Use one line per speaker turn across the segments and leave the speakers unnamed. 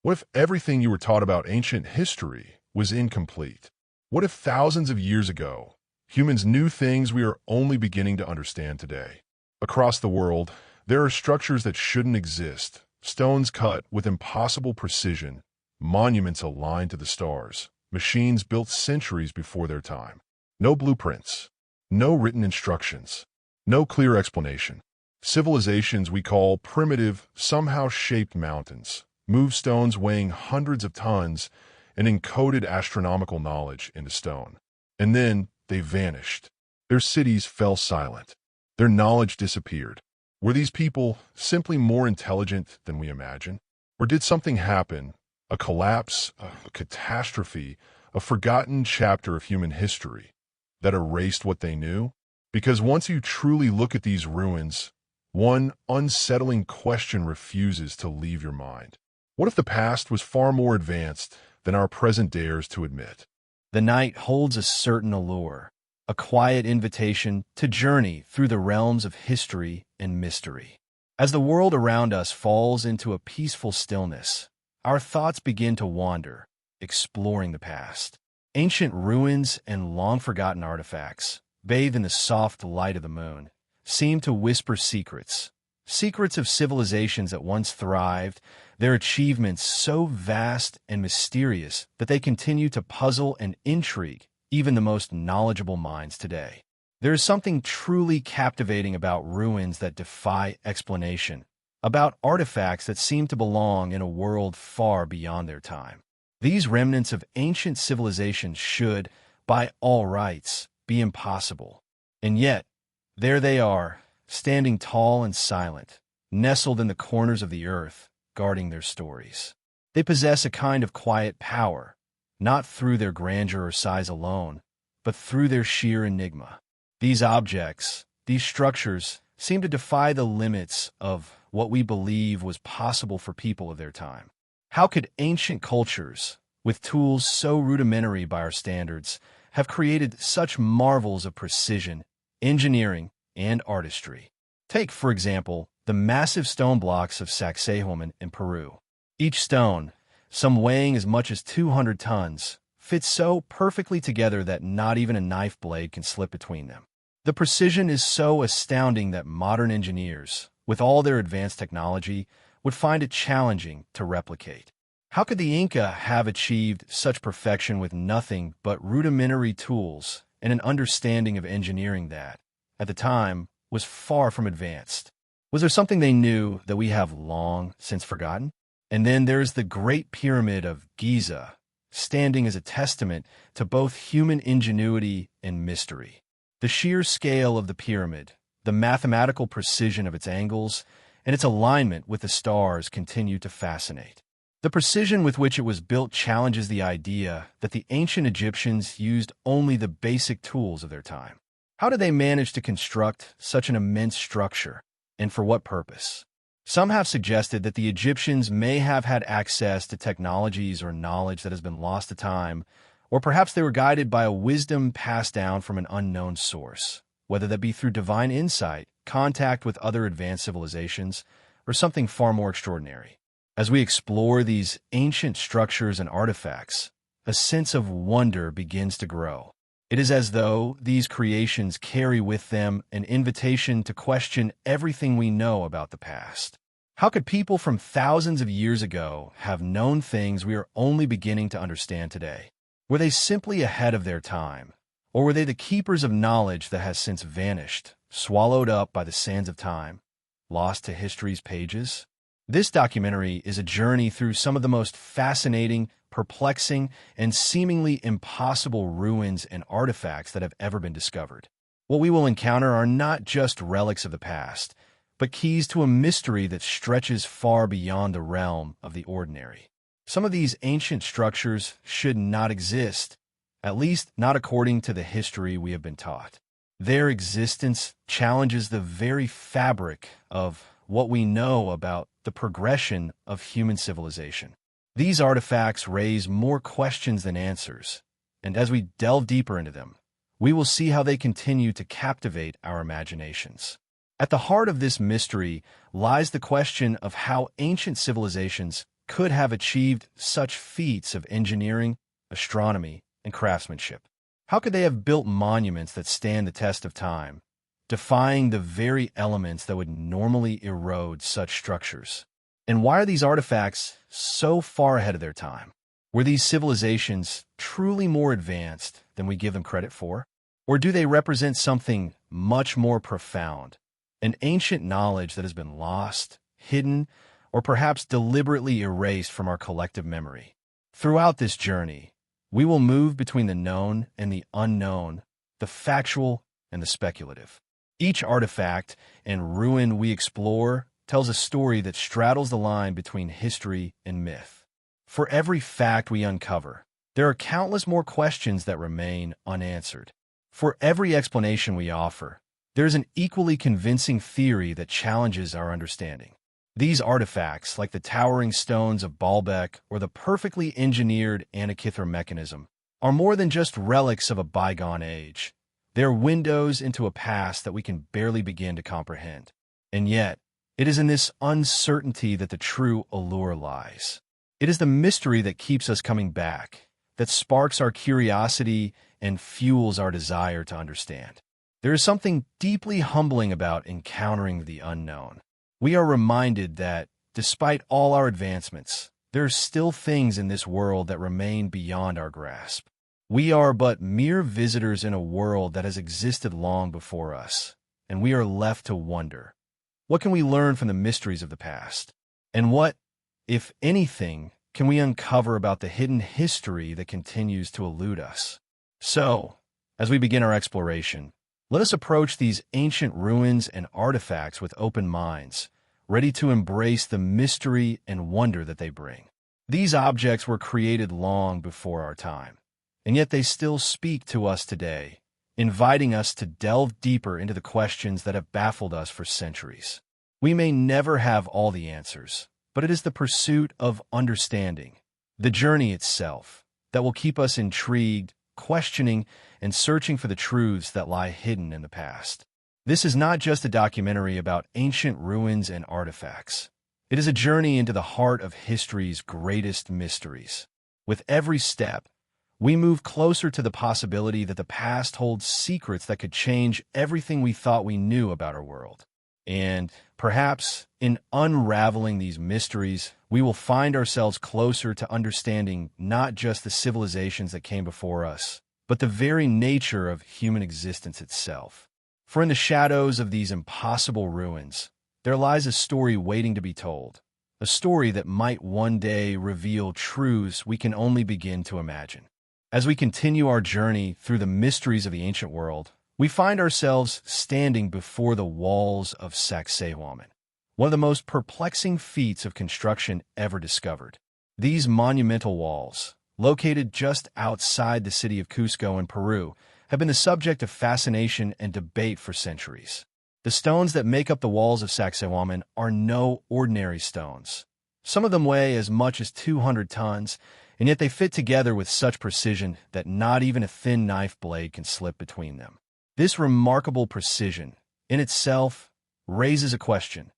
What if everything you were taught about ancient history was incomplete? What if thousands of years ago, humans knew things we are only beginning to understand today? Across the world, there are structures that shouldn't exist, stones cut with impossible precision, monuments aligned to the stars, machines built centuries before their time. No blueprints, no written instructions, no clear explanation. Civilizations we call primitive somehow shaped mountains, moved stones weighing hundreds of tons, and encoded astronomical knowledge into stone. And then they vanished. Their cities fell silent. Their knowledge disappeared. Were these people simply more intelligent than we imagine? Or did something happen, a collapse, a catastrophe, a forgotten chapter of human history that erased what they knew? Because once you truly look at these ruins, one unsettling question refuses to leave your mind. What if the past was far more advanced than our present dares to admit?
The night holds a certain allure, a quiet invitation to journey through the realms of history and mystery. As the world around us falls into a peaceful stillness, our thoughts begin to wander, exploring the past. Ancient ruins and long-forgotten artifacts, bathed in the soft light of the moon, seem to whisper secrets of civilizations that once thrived, their achievements so vast and mysterious that they continue to puzzle and intrigue even the most knowledgeable minds today. There is something truly captivating about ruins that defy explanation, about artifacts that seem to belong in a world far beyond their time. These remnants of ancient civilizations should, by all rights, be impossible. And yet, there they are, standing tall and silent, nestled in the corners of the earth, guarding their stories. They possess a kind of quiet power, not through their grandeur or size alone, but through their sheer enigma. These objects, these structures, seem to defy the limits of what we believe was possible for people of their time. How could ancient cultures, with tools so rudimentary by our standards, have created such marvels of precision, engineering, and artistry? Take, for example, the massive stone blocks of Sacsayhuaman in Peru. Each stone, some weighing as much as 200 tons, fits so perfectly together that not even a knife blade can slip between them. The precision is so astounding that modern engineers, with all their advanced technology, would find it challenging to replicate. How could the Inca have achieved such perfection with nothing but rudimentary tools and an understanding of engineering that, at the time, was far from advanced? Was there something they knew that we have long since forgotten? And then there's the Great Pyramid of Giza, standing as a testament to both human ingenuity and mystery. The sheer scale of the pyramid, the mathematical precision of its angles, and its alignment with the stars continue to fascinate. The precision with which it was built challenges the idea that the ancient Egyptians used only the basic tools of their time. How did they manage to construct such an immense structure, and for what purpose? Some have suggested that the Egyptians may have had access to technologies or knowledge that has been lost to time, or perhaps they were guided by a wisdom passed down from an unknown source, whether that be through divine insight, contact with other advanced civilizations, or something far more extraordinary. As we explore these ancient structures and artifacts, a sense of wonder begins to grow. It is as though these creations carry with them an invitation to question everything we know about the past. How could people from thousands of years ago have known things we are only beginning to understand today? Were they simply ahead of their time? Or were they the keepers of knowledge that has since vanished, swallowed up by the sands of time, lost to history's pages? This documentary is a journey through some of the most fascinating, perplexing, and seemingly impossible ruins and artifacts that have ever been discovered. What we will encounter are not just relics of the past, but keys to a mystery that stretches far beyond the realm of the ordinary. Some of these ancient structures should not exist, at least not according to the history we have been taught. Their existence challenges the very fabric of what we know about the progression of human civilization. These artifacts raise more questions than answers, and as we delve deeper into them, we will see how they continue to captivate our imaginations. At the heart of this mystery lies the question of how ancient civilizations could have achieved such feats of engineering, astronomy, and craftsmanship? How could they have built monuments that stand the test of time, defying the very elements that would normally erode such structures? And why are these artifacts so far ahead of their time? Were these civilizations truly more advanced than we give them credit for? Or do they represent something much more profound, an ancient knowledge that has been lost, hidden, or perhaps deliberately erased from our collective memory? Throughout this journey, we will move between the known and the unknown, the factual and the speculative. Each artifact and ruin we explore tells a story that straddles the line between history and myth. For every fact we uncover, there are countless more questions that remain unanswered. For every explanation we offer, there is an equally convincing theory that challenges our understanding. These artifacts, like the towering stones of Baalbek or the perfectly engineered Antikythera mechanism, are more than just relics of a bygone age. They are windows into a past that we can barely begin to comprehend. And yet, it is in this uncertainty that the true allure lies. It is the mystery that keeps us coming back, that sparks our curiosity and fuels our desire to understand. There is something deeply humbling about encountering the unknown. We are reminded that, despite all our advancements, there are still things in this world that remain beyond our grasp. We are but mere visitors in a world that has existed long before us, and we are left to wonder, what can we learn from the mysteries of the past? And what, if anything, can we uncover about the hidden history that continues to elude us? So, as we begin our exploration, let us approach these ancient ruins and artifacts with open minds, ready to embrace the mystery and wonder that they bring. These objects were created long before our time, and yet they still speak to us today, inviting us to delve deeper into the questions that have baffled us for centuries. We may never have all the answers, but it is the pursuit of understanding, the journey itself, that will keep us intrigued, questioning, and searching for the truths that lie hidden in the past. This is not just a documentary about ancient ruins and artifacts. It is a journey into the heart of history's greatest mysteries. With every step, we move closer to the possibility that the past holds secrets that could change everything we thought we knew about our world. And perhaps, in unraveling these mysteries, we will find ourselves closer to understanding not just the civilizations that came before us, but the very nature of human existence itself. For in the shadows of these impossible ruins, there lies a story waiting to be told, a story that might one day reveal truths we can only begin to imagine. As we continue our journey through the mysteries of the ancient world, we find ourselves standing before the walls of Sacsayhuaman, one of the most perplexing feats of construction ever discovered. These monumental walls, located just outside the city of Cusco in Peru, have been the subject of fascination and debate for centuries. The stones that make up the walls of Sacsayhuaman are no ordinary stones. Some of them weigh as much as 200 tons, and yet they fit together with such precision that not even a thin knife blade can slip between them. This remarkable precision, in itself, raises a question.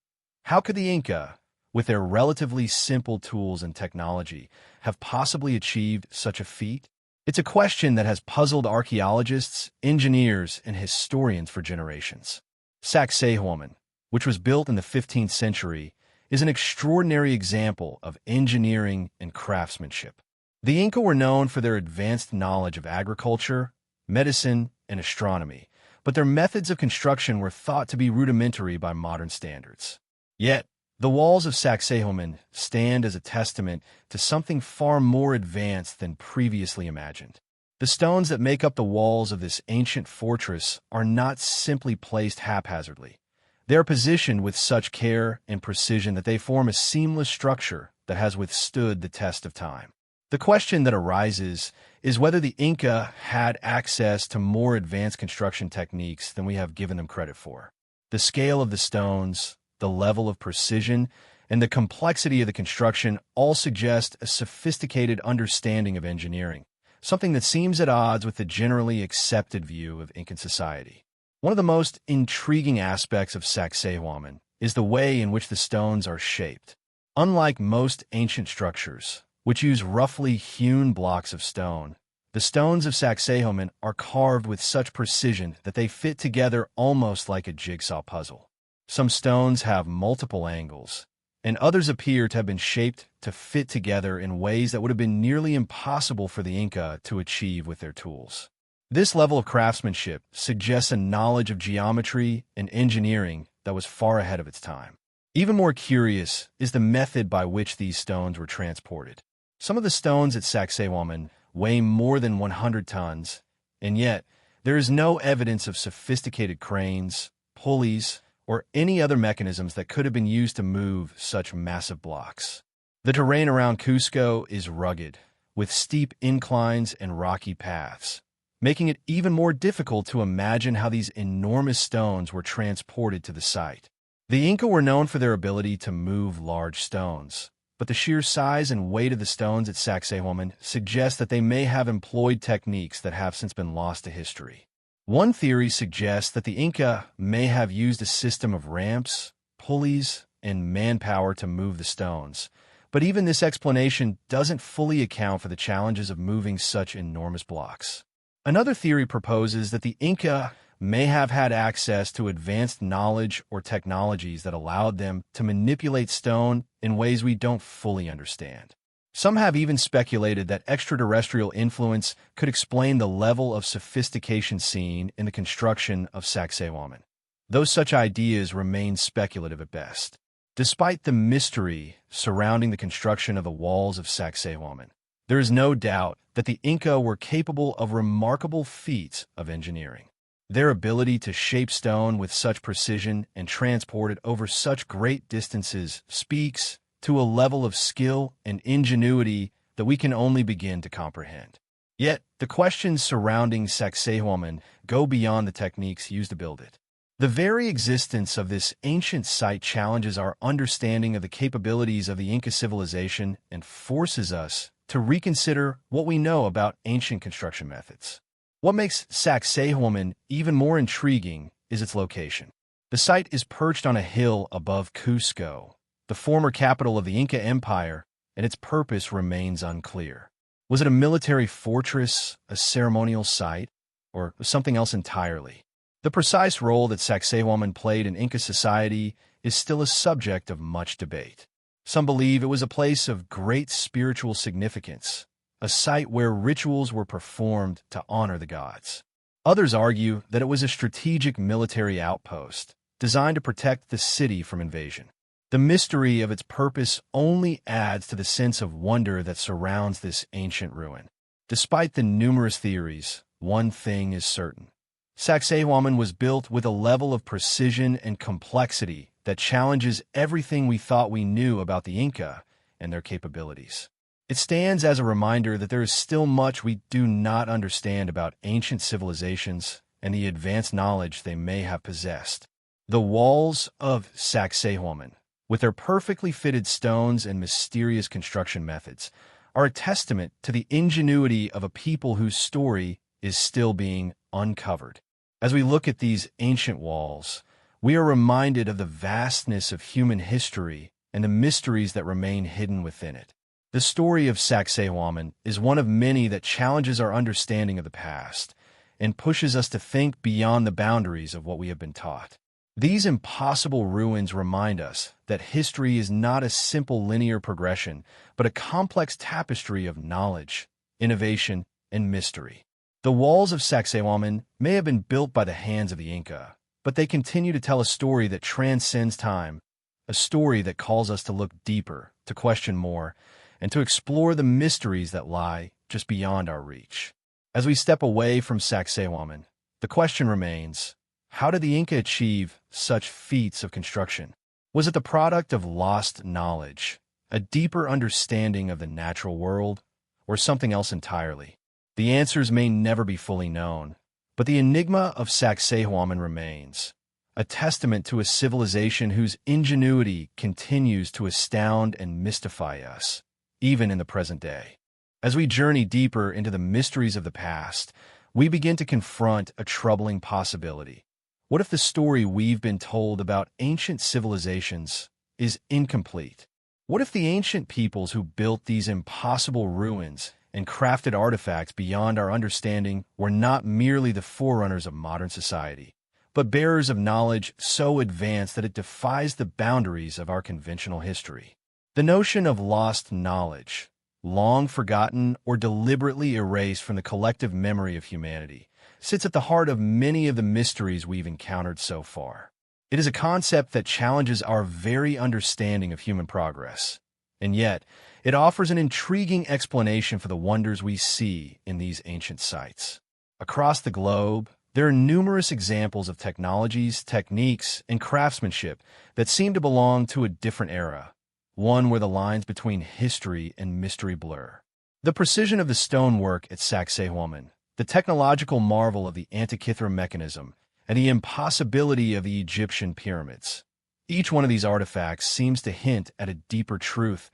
How could the Inca, with their relatively simple tools and technology, have possibly achieved such a feat? It's a question that has puzzled archaeologists, engineers, and historians for generations. Sacsayhuaman, which was built in the 15th century, is an extraordinary example of engineering and craftsmanship. The Inca were known for their advanced knowledge of agriculture, medicine, and astronomy, but their methods of construction were thought to be rudimentary by modern standards. Yet, the walls of Sacsayhuaman stand as a testament to something far more advanced than previously imagined. The stones that make up the walls of this ancient fortress are not simply placed haphazardly. They are positioned with such care and precision that they form a seamless structure that has withstood the test of time. The question that arises is whether the Inca had access to more advanced construction techniques than we have given them credit for. The scale of the stones, the level of precision, and the complexity of the construction all suggest a sophisticated understanding of engineering, something that seems at odds with the generally accepted view of Incan society. One of the most intriguing aspects of Sacsayhuaman is the way in which the stones are shaped. Unlike most ancient structures, which use roughly hewn blocks of stone, the stones of Sacsayhuaman are carved with such precision that they fit together almost like a jigsaw puzzle. Some stones have multiple angles, and others appear to have been shaped to fit together in ways that would have been nearly impossible for the Inca to achieve with their tools. This level of craftsmanship suggests a knowledge of geometry and engineering that was far ahead of its time. Even more curious is the method by which these stones were transported. Some of the stones at Sacsayhuaman weigh more than 100 tons, and yet there is no evidence of sophisticated cranes, pulleys, or any other mechanisms that could have been used to move such massive blocks. The terrain around Cusco is rugged, with steep inclines and rocky paths, making it even more difficult to imagine how these enormous stones were transported to the site. The Inca were known for their ability to move large stones, but the sheer size and weight of the stones at Sacsayhuaman suggest that they may have employed techniques that have since been lost to history. One theory suggests that the Inca may have used a system of ramps, pulleys, and manpower to move the stones, but even this explanation doesn't fully account for the challenges of moving such enormous blocks. Another theory proposes that the Inca may have had access to advanced knowledge or technologies that allowed them to manipulate stone in ways we don't fully understand. Some have even speculated that extraterrestrial influence could explain the level of sophistication seen in the construction of Sacsayhuaman, though such ideas remain speculative at best. Despite the mystery surrounding the construction of the walls of Sacsayhuaman, there is no doubt that the Inca were capable of remarkable feats of engineering. Their ability to shape stone with such precision and transport it over such great distances speaks to a level of skill and ingenuity that we can only begin to comprehend. Yet, the questions surrounding Sacsayhuaman go beyond the techniques used to build it. The very existence of this ancient site challenges our understanding of the capabilities of the Inca civilization and forces us to reconsider what we know about ancient construction methods. What makes Sacsayhuaman even more intriguing is its location. The site is perched on a hill above Cusco, the former capital of the Inca Empire, and its purpose remains unclear. Was it a military fortress, a ceremonial site, or something else entirely? The precise role that Sacsayhuaman played in Inca society is still a subject of much debate. Some believe it was a place of great spiritual significance, a site where rituals were performed to honor the gods. Others argue that it was a strategic military outpost designed to protect the city from invasion. The mystery of its purpose only adds to the sense of wonder that surrounds this ancient ruin. Despite the numerous theories, one thing is certain. Sacsayhuaman was built with a level of precision and complexity that challenges everything we thought we knew about the Inca and their capabilities. It stands as a reminder that there is still much we do not understand about ancient civilizations and the advanced knowledge they may have possessed. The walls of Sacsayhuaman, with their perfectly fitted stones and mysterious construction methods, are a testament to the ingenuity of a people whose story is still being uncovered. As we look at these ancient walls, we are reminded of the vastness of human history and the mysteries that remain hidden within it. The story of Sacsayhuaman is one of many that challenges our understanding of the past and pushes us to think beyond the boundaries of what we have been taught. These impossible ruins remind us that history is not a simple linear progression, but a complex tapestry of knowledge, innovation, and mystery. The walls of Sacsayhuaman may have been built by the hands of the Inca, but they continue to tell a story that transcends time, a story that calls us to look deeper, to question more, and to explore the mysteries that lie just beyond our reach. As we step away from Sacsayhuaman, the question remains, how did the Inca achieve such feats of construction? Was it the product of lost knowledge, a deeper understanding of the natural world, or something else entirely? The answers may never be fully known, but the enigma of Sacsayhuaman remains, a testament to a civilization whose ingenuity continues to astound and mystify us, even in the present day. As we journey deeper into the mysteries of the past, we begin to confront a troubling possibility. What if the story we've been told about ancient civilizations is incomplete? What if the ancient peoples who built these impossible ruins and crafted artifacts beyond our understanding were not merely the forerunners of modern society, but bearers of knowledge so advanced that it defies the boundaries of our conventional history? The notion of lost knowledge, long forgotten or deliberately erased from the collective memory of humanity, sits at the heart of many of the mysteries we've encountered so far. It is a concept that challenges our very understanding of human progress, and yet it offers an intriguing explanation for the wonders we see in these ancient sites. Across the globe, there are numerous examples of technologies, techniques, and craftsmanship that seem to belong to a different era, one where the lines between history and mystery blur. The precision of the stonework at Sacsayhuaman, the technological marvel of the Antikythera mechanism, and the impossibility of the Egyptian pyramids. Each one of these artifacts seems to hint at a deeper truth,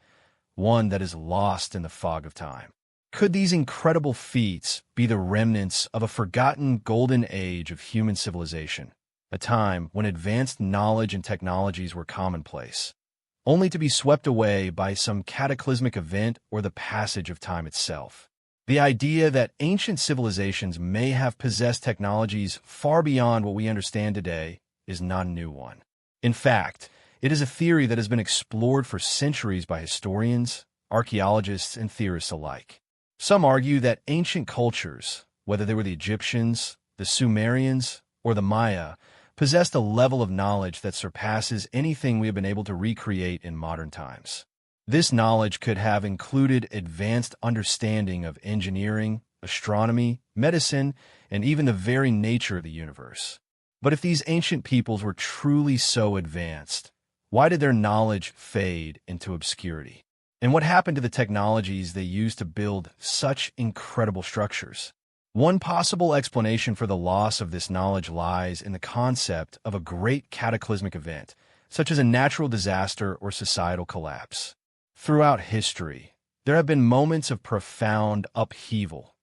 one that is lost in the fog of time. Could these incredible feats be the remnants of a forgotten golden age of human civilization, a time when advanced knowledge and technologies were commonplace, only to be swept away by some cataclysmic event or the passage of time itself? The idea that ancient civilizations may have possessed technologies far beyond what we understand today is not a new one. In fact, it is a theory that has been explored for centuries by historians, archaeologists, and theorists alike. Some argue that ancient cultures, whether they were the Egyptians, the Sumerians, or the Maya, possessed a level of knowledge that surpasses anything we have been able to recreate in modern times. This knowledge could have included advanced understanding of engineering, astronomy, medicine, and even the very nature of the universe. But if these ancient peoples were truly so advanced, why did their knowledge fade into obscurity? And what happened to the technologies they used to build such incredible structures? One possible explanation for the loss of this knowledge lies in the concept of a great cataclysmic event, such as a natural disaster or societal collapse. Throughout history, there have been moments of profound upheaval,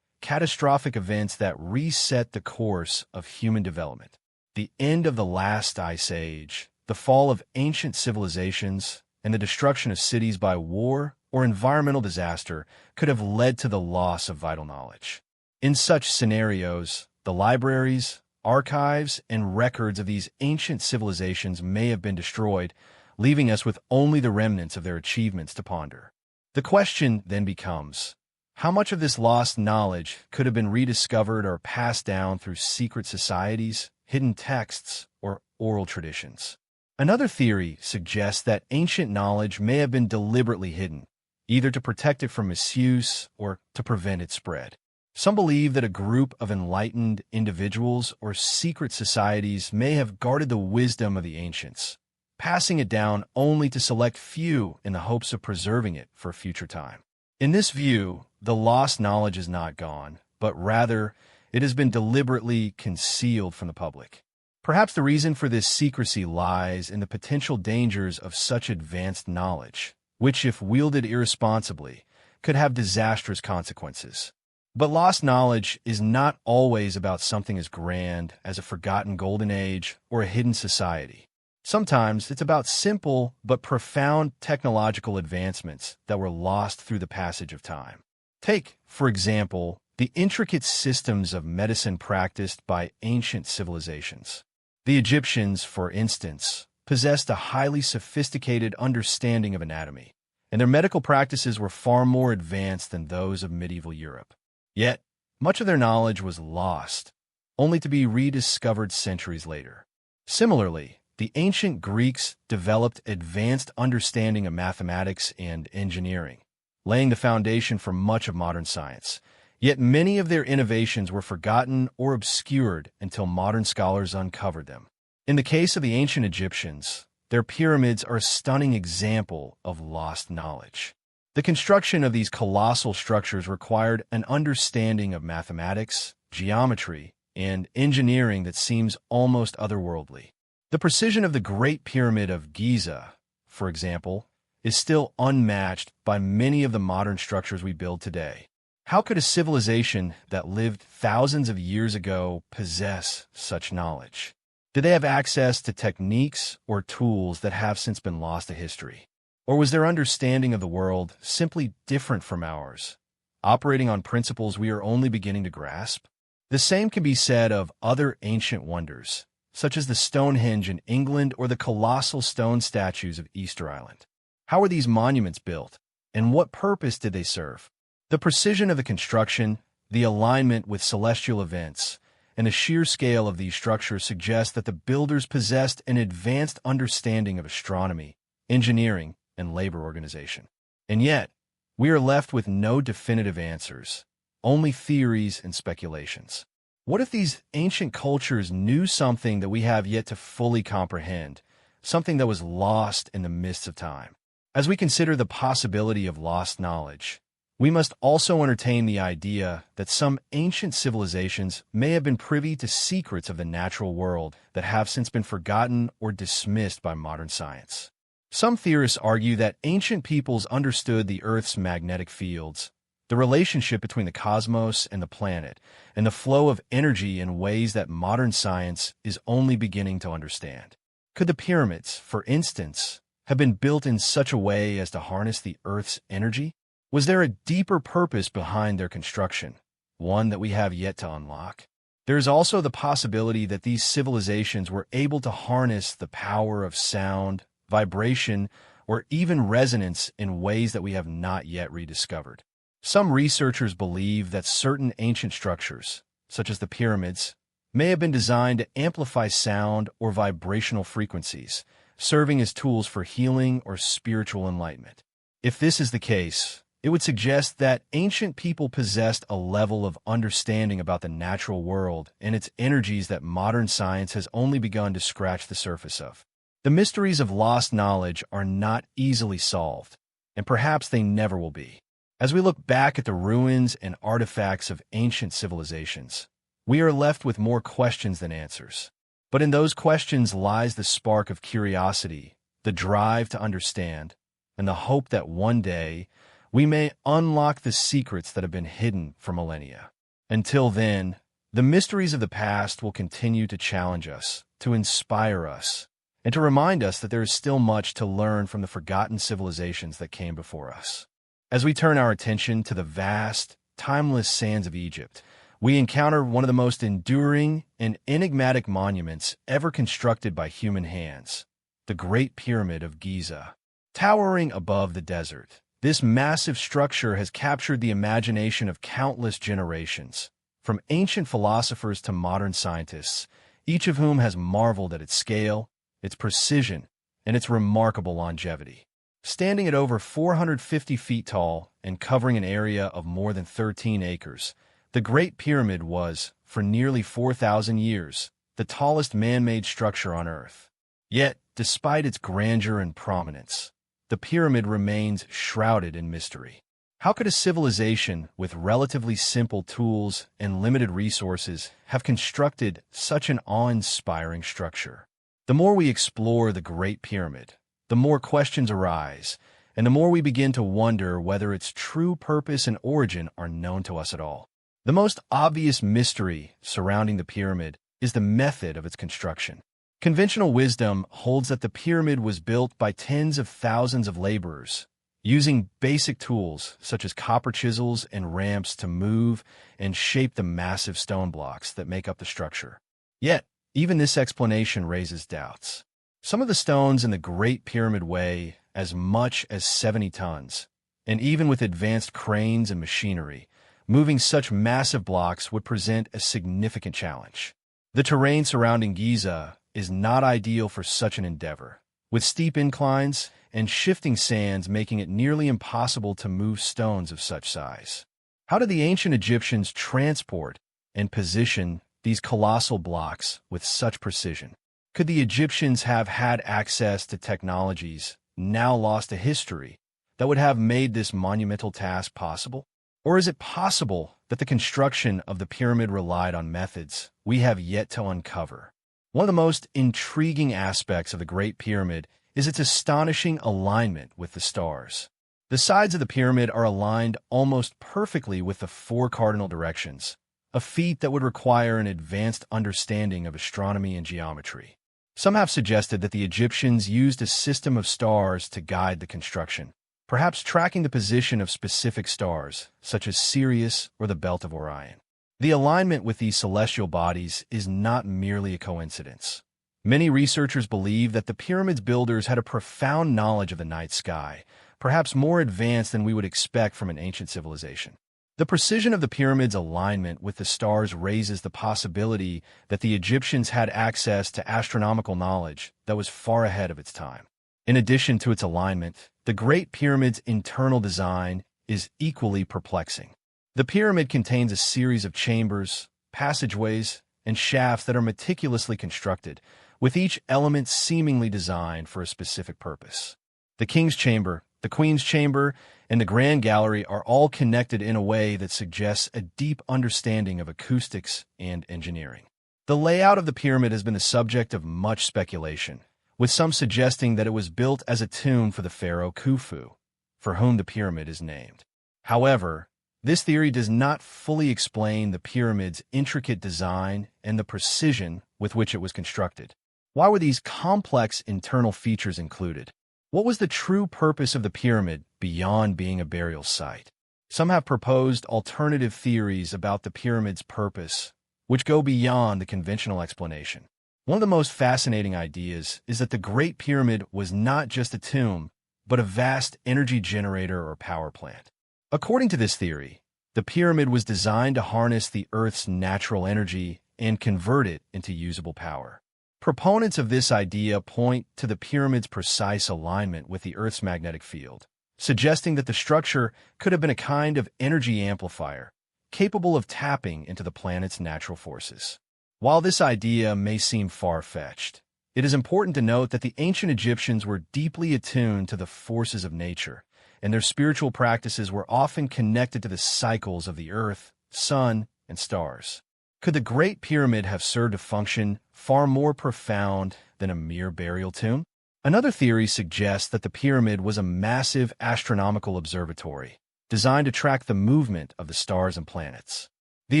catastrophic events that reset the course of human development. The end of the last ice age, the fall of ancient civilizations, and the destruction of cities by war or environmental disaster could have led to the loss of vital knowledge. In such scenarios, the libraries, archives, and records of these ancient civilizations may have been destroyed, leaving us with only the remnants of their achievements to ponder. The question then becomes, how much of this lost knowledge could have been rediscovered or passed down through secret societies, hidden texts, or oral traditions? Another theory suggests that ancient knowledge may have been deliberately hidden, either to protect it from misuse or to prevent its spread. Some believe that a group of enlightened individuals or secret societies may have guarded the wisdom of the ancients, passing it down only to select few in the hopes of preserving it for a future time. In this view, the lost knowledge is not gone, but rather it has been deliberately concealed from the public. Perhaps the reason for this secrecy lies in the potential dangers of such advanced knowledge, which, if wielded irresponsibly, could have disastrous consequences. But lost knowledge is not always about something as grand as a forgotten golden age or a hidden society. Sometimes it's about simple but profound technological advancements that were lost through the passage of time. Take, for example, the intricate systems of medicine practiced by ancient civilizations. The Egyptians, for instance, possessed a highly sophisticated understanding of anatomy, and their medical practices were far more advanced than those of medieval Europe. Yet, much of their knowledge was lost, only to be rediscovered centuries later. Similarly, the ancient Greeks developed advanced understanding of mathematics and engineering, laying the foundation for much of modern science. Yet many of their innovations were forgotten or obscured until modern scholars uncovered them. In the case of the ancient Egyptians, their pyramids are a stunning example of lost knowledge. The construction of these colossal structures required an understanding of mathematics, geometry, and engineering that seems almost otherworldly. The precision of the Great Pyramid of Giza, for example, is still unmatched by many of the modern structures we build today. How could a civilization that lived thousands of years ago possess such knowledge? Did they have access to techniques or tools that have since been lost to history? Or was their understanding of the world simply different from ours, operating on principles we are only beginning to grasp? The same can be said of other ancient wonders, such as the Stonehenge in England or the colossal stone statues of Easter Island. How were these monuments built, and what purpose did they serve? The precision of the construction, the alignment with celestial events, and the sheer scale of these structures suggest that the builders possessed an advanced understanding of astronomy, engineering, and labor organization. And yet, we are left with no definitive answers, only theories and speculations. What if these ancient cultures knew something that we have yet to fully comprehend, something that was lost in the mists of time? As we consider the possibility of lost knowledge, we must also entertain the idea that some ancient civilizations may have been privy to secrets of the natural world that have since been forgotten or dismissed by modern science. Some theorists argue that ancient peoples understood the Earth's magnetic fields, the relationship between the cosmos and the planet, and the flow of energy in ways that modern science is only beginning to understand. Could the pyramids, for instance, have been built in such a way as to harness the Earth's energy? Was there a deeper purpose behind their construction, one that we have yet to unlock? There is also the possibility that these civilizations were able to harness the power of sound, vibration, or even resonance in ways that we have not yet rediscovered. Some researchers believe that certain ancient structures, such as the pyramids, may have been designed to amplify sound or vibrational frequencies, serving as tools for healing or spiritual enlightenment. If this is the case, it would suggest that ancient people possessed a level of understanding about the natural world and its energies that modern science has only begun to scratch the surface of. The mysteries of lost knowledge are not easily solved, and perhaps they never will be. As we look back at the ruins and artifacts of ancient civilizations, we are left with more questions than answers. But in those questions lies the spark of curiosity, the drive to understand, and the hope that one day we may unlock the secrets that have been hidden for millennia. Until then, the mysteries of the past will continue to challenge us, to inspire us, and to remind us that there is still much to learn from the forgotten civilizations that came before us. As we turn our attention to the vast, timeless sands of Egypt, we encounter one of the most enduring and enigmatic monuments ever constructed by human hands, the Great Pyramid of Giza. Towering above the desert, this massive structure has captured the imagination of countless generations, from ancient philosophers to modern scientists, each of whom has marveled at its scale, its precision, and its remarkable longevity. Standing at over 450 feet tall and covering an area of more than 13 acres, the Great Pyramid was, for nearly 4,000 years, the tallest man-made structure on Earth. Yet, despite its grandeur and prominence, the pyramid remains shrouded in mystery. How could a civilization with relatively simple tools and limited resources have constructed such an awe-inspiring structure? The more we explore the Great Pyramid, the more questions arise, and the more we begin to wonder whether its true purpose and origin are known to us at all. The most obvious mystery surrounding the pyramid is the method of its construction. Conventional wisdom holds that the pyramid was built by tens of thousands of laborers, using basic tools such as copper chisels and ramps to move and shape the massive stone blocks that make up the structure. Yet, even this explanation raises doubts. Some of the stones in the Great Pyramid weigh as much as 70 tons, and even with advanced cranes and machinery, moving such massive blocks would present a significant challenge. The terrain surrounding Giza is not ideal for such an endeavor, with steep inclines and shifting sands making it nearly impossible to move stones of such size. How did the ancient Egyptians transport and position these colossal blocks with such precision? Could the Egyptians have had access to technologies now lost to history that would have made this monumental task possible? Or is it possible that the construction of the pyramid relied on methods we have yet to uncover? One of the most intriguing aspects of the Great Pyramid is its astonishing alignment with the stars. The sides of the pyramid are aligned almost perfectly with the four cardinal directions, a feat that would require an advanced understanding of astronomy and geometry. Some have suggested that the Egyptians used a system of stars to guide the construction, perhaps tracking the position of specific stars, such as Sirius or the Belt of Orion. The alignment with these celestial bodies is not merely a coincidence. Many researchers believe that the pyramids' builders had a profound knowledge of the night sky, perhaps more advanced than we would expect from an ancient civilization. The precision of the pyramid's alignment with the stars raises the possibility that the Egyptians had access to astronomical knowledge that was far ahead of its time. In addition to its alignment, the Great Pyramid's internal design is equally perplexing. The pyramid contains a series of chambers, passageways, and shafts that are meticulously constructed, with each element seemingly designed for a specific purpose. The King's Chamber, the Queen's Chamber, and the Grand Gallery are all connected in a way that suggests a deep understanding of acoustics and engineering. The layout of the pyramid has been the subject of much speculation, with some suggesting that it was built as a tomb for the pharaoh Khufu, for whom the pyramid is named. However, this theory does not fully explain the pyramid's intricate design and the precision with which it was constructed. Why were these complex internal features included? What was the true purpose of the pyramid beyond being a burial site? Some have proposed alternative theories about the pyramid's purpose, which go beyond the conventional explanation. One of the most fascinating ideas is that the Great Pyramid was not just a tomb, but a vast energy generator or power plant. According to this theory, the pyramid was designed to harness the Earth's natural energy and convert it into usable power. Proponents of this idea point to the pyramid's precise alignment with the Earth's magnetic field, suggesting that the structure could have been a kind of energy amplifier, capable of tapping into the planet's natural forces. While this idea may seem far-fetched, it is important to note that the ancient Egyptians were deeply attuned to the forces of nature, and their spiritual practices were often connected to the cycles of the Earth, Sun, and stars. Could the Great Pyramid have served a function far more profound than a mere burial tomb? Another theory suggests that the pyramid was a massive astronomical observatory, designed to track the movement of the stars and planets. The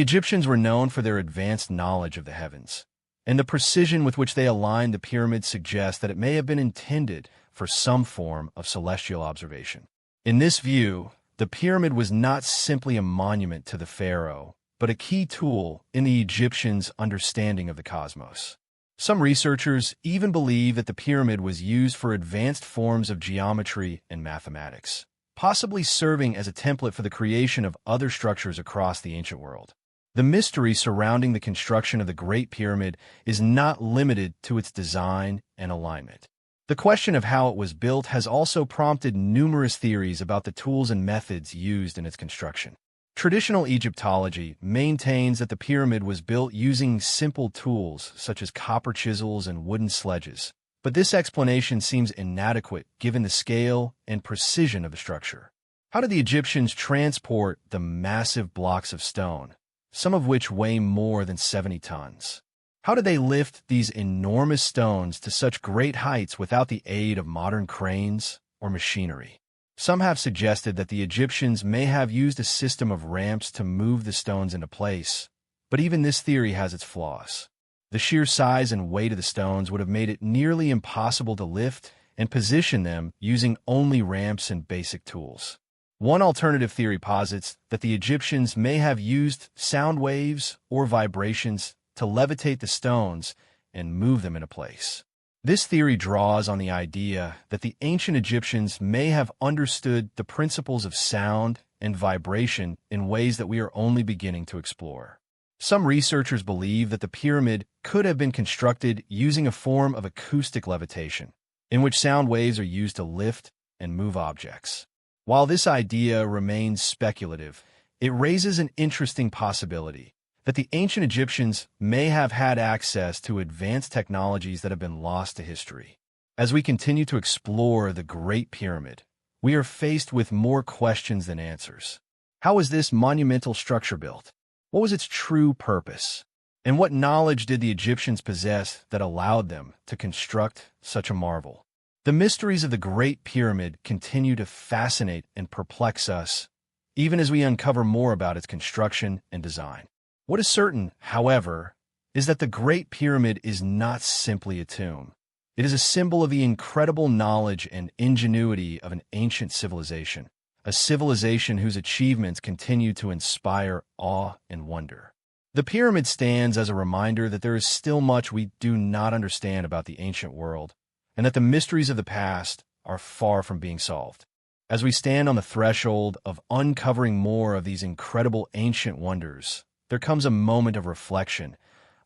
Egyptians were known for their advanced knowledge of the heavens, and the precision with which they aligned the pyramid suggests that it may have been intended for some form of celestial observation. In this view, the pyramid was not simply a monument to the pharaoh, but a key tool in the Egyptians' understanding of the cosmos. Some researchers even believe that the pyramid was used for advanced forms of geometry and mathematics, possibly serving as a template for the creation of other structures across the ancient world. The mystery surrounding the construction of the Great Pyramid is not limited to its design and alignment. The question of how it was built has also prompted numerous theories about the tools and methods used in its construction. Traditional Egyptology maintains that the pyramid was built using simple tools such as copper chisels and wooden sledges, but this explanation seems inadequate given the scale and precision of the structure. How did the Egyptians transport the massive blocks of stone, some of which weigh more than 70 tons? How did they lift these enormous stones to such great heights without the aid of modern cranes or machinery? Some have suggested that the Egyptians may have used a system of ramps to move the stones into place, but even this theory has its flaws. The sheer size and weight of the stones would have made it nearly impossible to lift and position them using only ramps and basic tools. One alternative theory posits that the Egyptians may have used sound waves or vibrations to levitate the stones and move them into place. This theory draws on the idea that the ancient Egyptians may have understood the principles of sound and vibration in ways that we are only beginning to explore. Some researchers believe that the pyramid could have been constructed using a form of acoustic levitation, in which sound waves are used to lift and move objects. While this idea remains speculative, it raises an interesting possibility that the ancient Egyptians may have had access to advanced technologies that have been lost to history. As we continue to explore the Great Pyramid, we are faced with more questions than answers. How was this monumental structure built? What was its true purpose? And what knowledge did the Egyptians possess that allowed them to construct such a marvel? The mysteries of the Great Pyramid continue to fascinate and perplex us, even as we uncover more about its construction and design. What is certain, however, is that the Great Pyramid is not simply a tomb. It is a symbol of the incredible knowledge and ingenuity of an ancient civilization, a civilization whose achievements continue to inspire awe and wonder. The pyramid stands as a reminder that there is still much we do not understand about the ancient world, and that the mysteries of the past are far from being solved. As we stand on the threshold of uncovering more of these incredible ancient wonders, there comes a moment of reflection,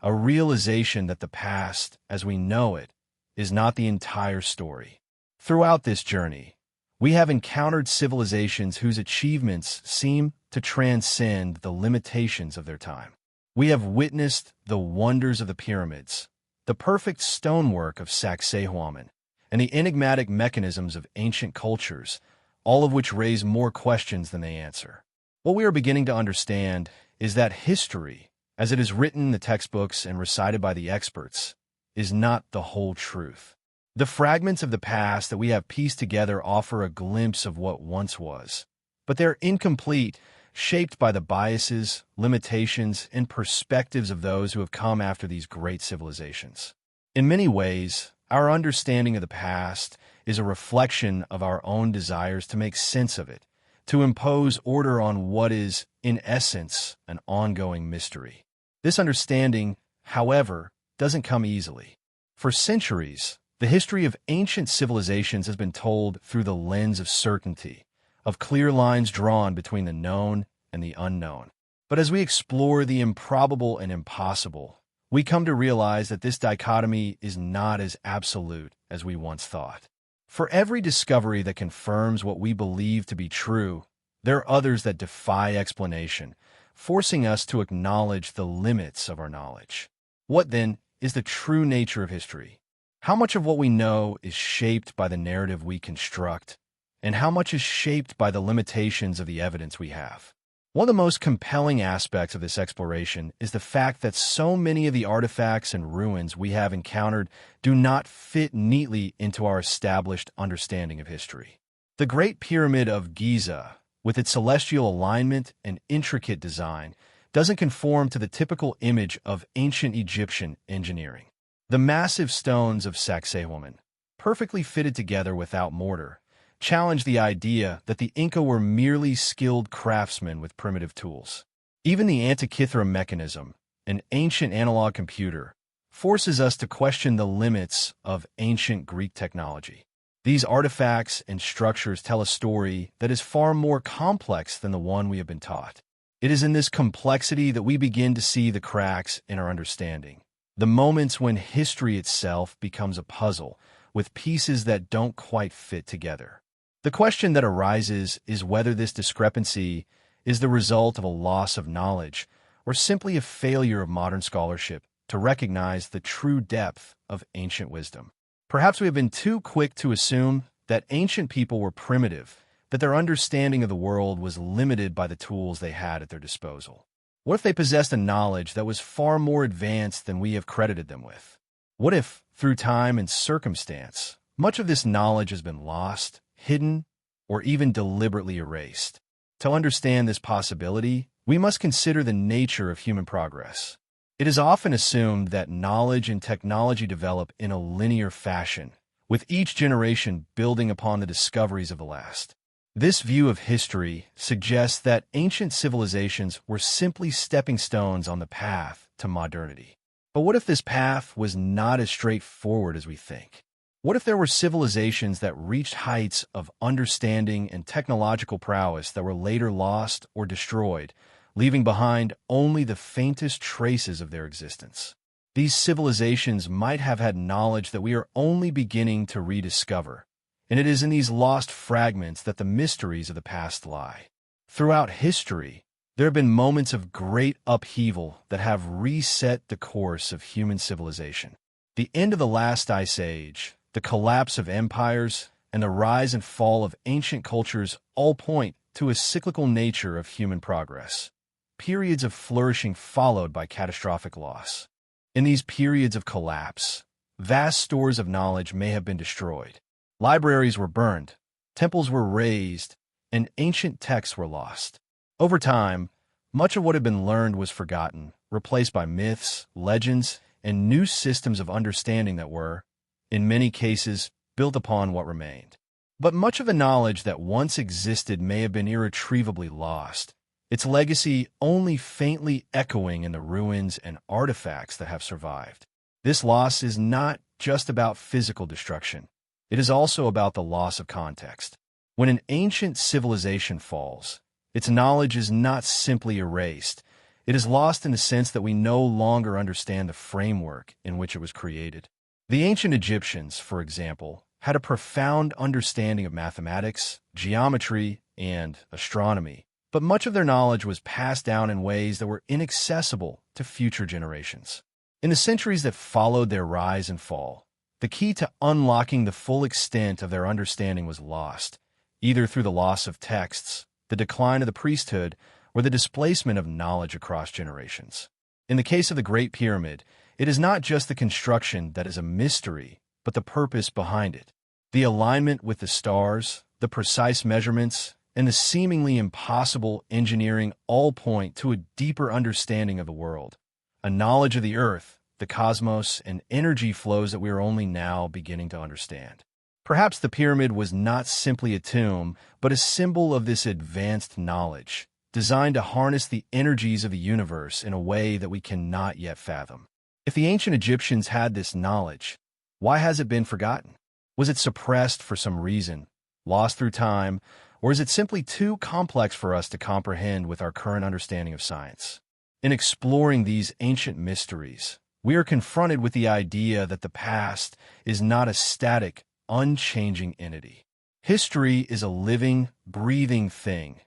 a realization that the past, as we know it, is not the entire story. Throughout this journey, we have encountered civilizations whose achievements seem to transcend the limitations of their time. We have witnessed the wonders of the pyramids, the perfect stonework of Sacsayhuaman, and the enigmatic mechanisms of ancient cultures, all of which raise more questions than they answer. What we are beginning to understand is that history, as it is written in the textbooks and recited by the experts, is not the whole truth. The fragments of the past that we have pieced together offer a glimpse of what once was, but they're incomplete, shaped by the biases, limitations, and perspectives of those who have come after these great civilizations. In many ways, our understanding of the past is a reflection of our own desires to make sense of it, to impose order on what is, in essence, an ongoing mystery. This understanding, however, doesn't come easily. For centuries, the history of ancient civilizations has been told through the lens of certainty, of clear lines drawn between the known and the unknown. But as we explore the improbable and impossible, we come to realize that this dichotomy is not as absolute as we once thought. For every discovery that confirms what we believe to be true, there are others that defy explanation, forcing us to acknowledge the limits of our knowledge. What, then, is the true nature of history? How much of what we know is shaped by the narrative we construct, and how much is shaped by the limitations of the evidence we have? One of the most compelling aspects of this exploration is the fact that so many of the artifacts and ruins we have encountered do not fit neatly into our established understanding of history. The Great Pyramid of Giza, with its celestial alignment and intricate design, doesn't conform to the typical image of ancient Egyptian engineering. The massive stones of Sacsayhuaman, perfectly fitted together without mortar, challenge the idea that the Inca were merely skilled craftsmen with primitive tools. Even the Antikythera mechanism, an ancient analog computer, forces us to question the limits of ancient Greek technology. These artifacts and structures tell a story that is far more complex than the one we have been taught. It is in this complexity that we begin to see the cracks in our understanding, the moments when history itself becomes a puzzle with pieces that don't quite fit together. The question that arises is whether this discrepancy is the result of a loss of knowledge or simply a failure of modern scholarship to recognize the true depth of ancient wisdom. Perhaps we have been too quick to assume that ancient people were primitive, that their understanding of the world was limited by the tools they had at their disposal. What if they possessed a knowledge that was far more advanced than we have credited them with? What if, through time and circumstance, much of this knowledge has been lost, hidden, or even deliberately erased? To understand this possibility, we must consider the nature of human progress. It is often assumed that knowledge and technology develop in a linear fashion, with each generation building upon the discoveries of the last. This view of history suggests that ancient civilizations were simply stepping stones on the path to modernity. But what if this path was not as straightforward as we think? What if there were civilizations that reached heights of understanding and technological prowess that were later lost or destroyed, leaving behind only the faintest traces of their existence? These civilizations might have had knowledge that we are only beginning to rediscover, and it is in these lost fragments that the mysteries of the past lie. Throughout history, there have been moments of great upheaval that have reset the course of human civilization. The end of the last ice age, the collapse of empires, and the rise and fall of ancient cultures all point to a cyclical nature of human progress. Periods of flourishing followed by catastrophic loss. In these periods of collapse, vast stores of knowledge may have been destroyed. Libraries were burned, temples were razed, and ancient texts were lost. Over time, much of what had been learned was forgotten, replaced by myths, legends, and new systems of understanding that were, in many cases, built upon what remained. But much of the knowledge that once existed may have been irretrievably lost, its legacy only faintly echoing in the ruins and artifacts that have survived. This loss is not just about physical destruction. It is also about the loss of context. When an ancient civilization falls, its knowledge is not simply erased. It is lost in the sense that we no longer understand the framework in which it was created. The ancient Egyptians, for example, had a profound understanding of mathematics, geometry, and astronomy, but much of their knowledge was passed down in ways that were inaccessible to future generations. In the centuries that followed their rise and fall, the key to unlocking the full extent of their understanding was lost, either through the loss of texts, the decline of the priesthood, or the displacement of knowledge across generations. In the case of the Great Pyramid, it is not just the construction that is a mystery, but the purpose behind it. The alignment with the stars, the precise measurements, and the seemingly impossible engineering all point to a deeper understanding of the world, a knowledge of the earth, the cosmos, and energy flows that we are only now beginning to understand. Perhaps the pyramid was not simply a tomb, but a symbol of this advanced knowledge, designed to harness the energies of the universe in a way that we cannot yet fathom. If the ancient Egyptians had this knowledge, why has it been forgotten? Was it suppressed for some reason, lost through time, or is it simply too complex for us to comprehend with our current understanding of science? In exploring these ancient mysteries, we are confronted with the idea that the past is not a static, unchanging entity. History is a living, breathing thing,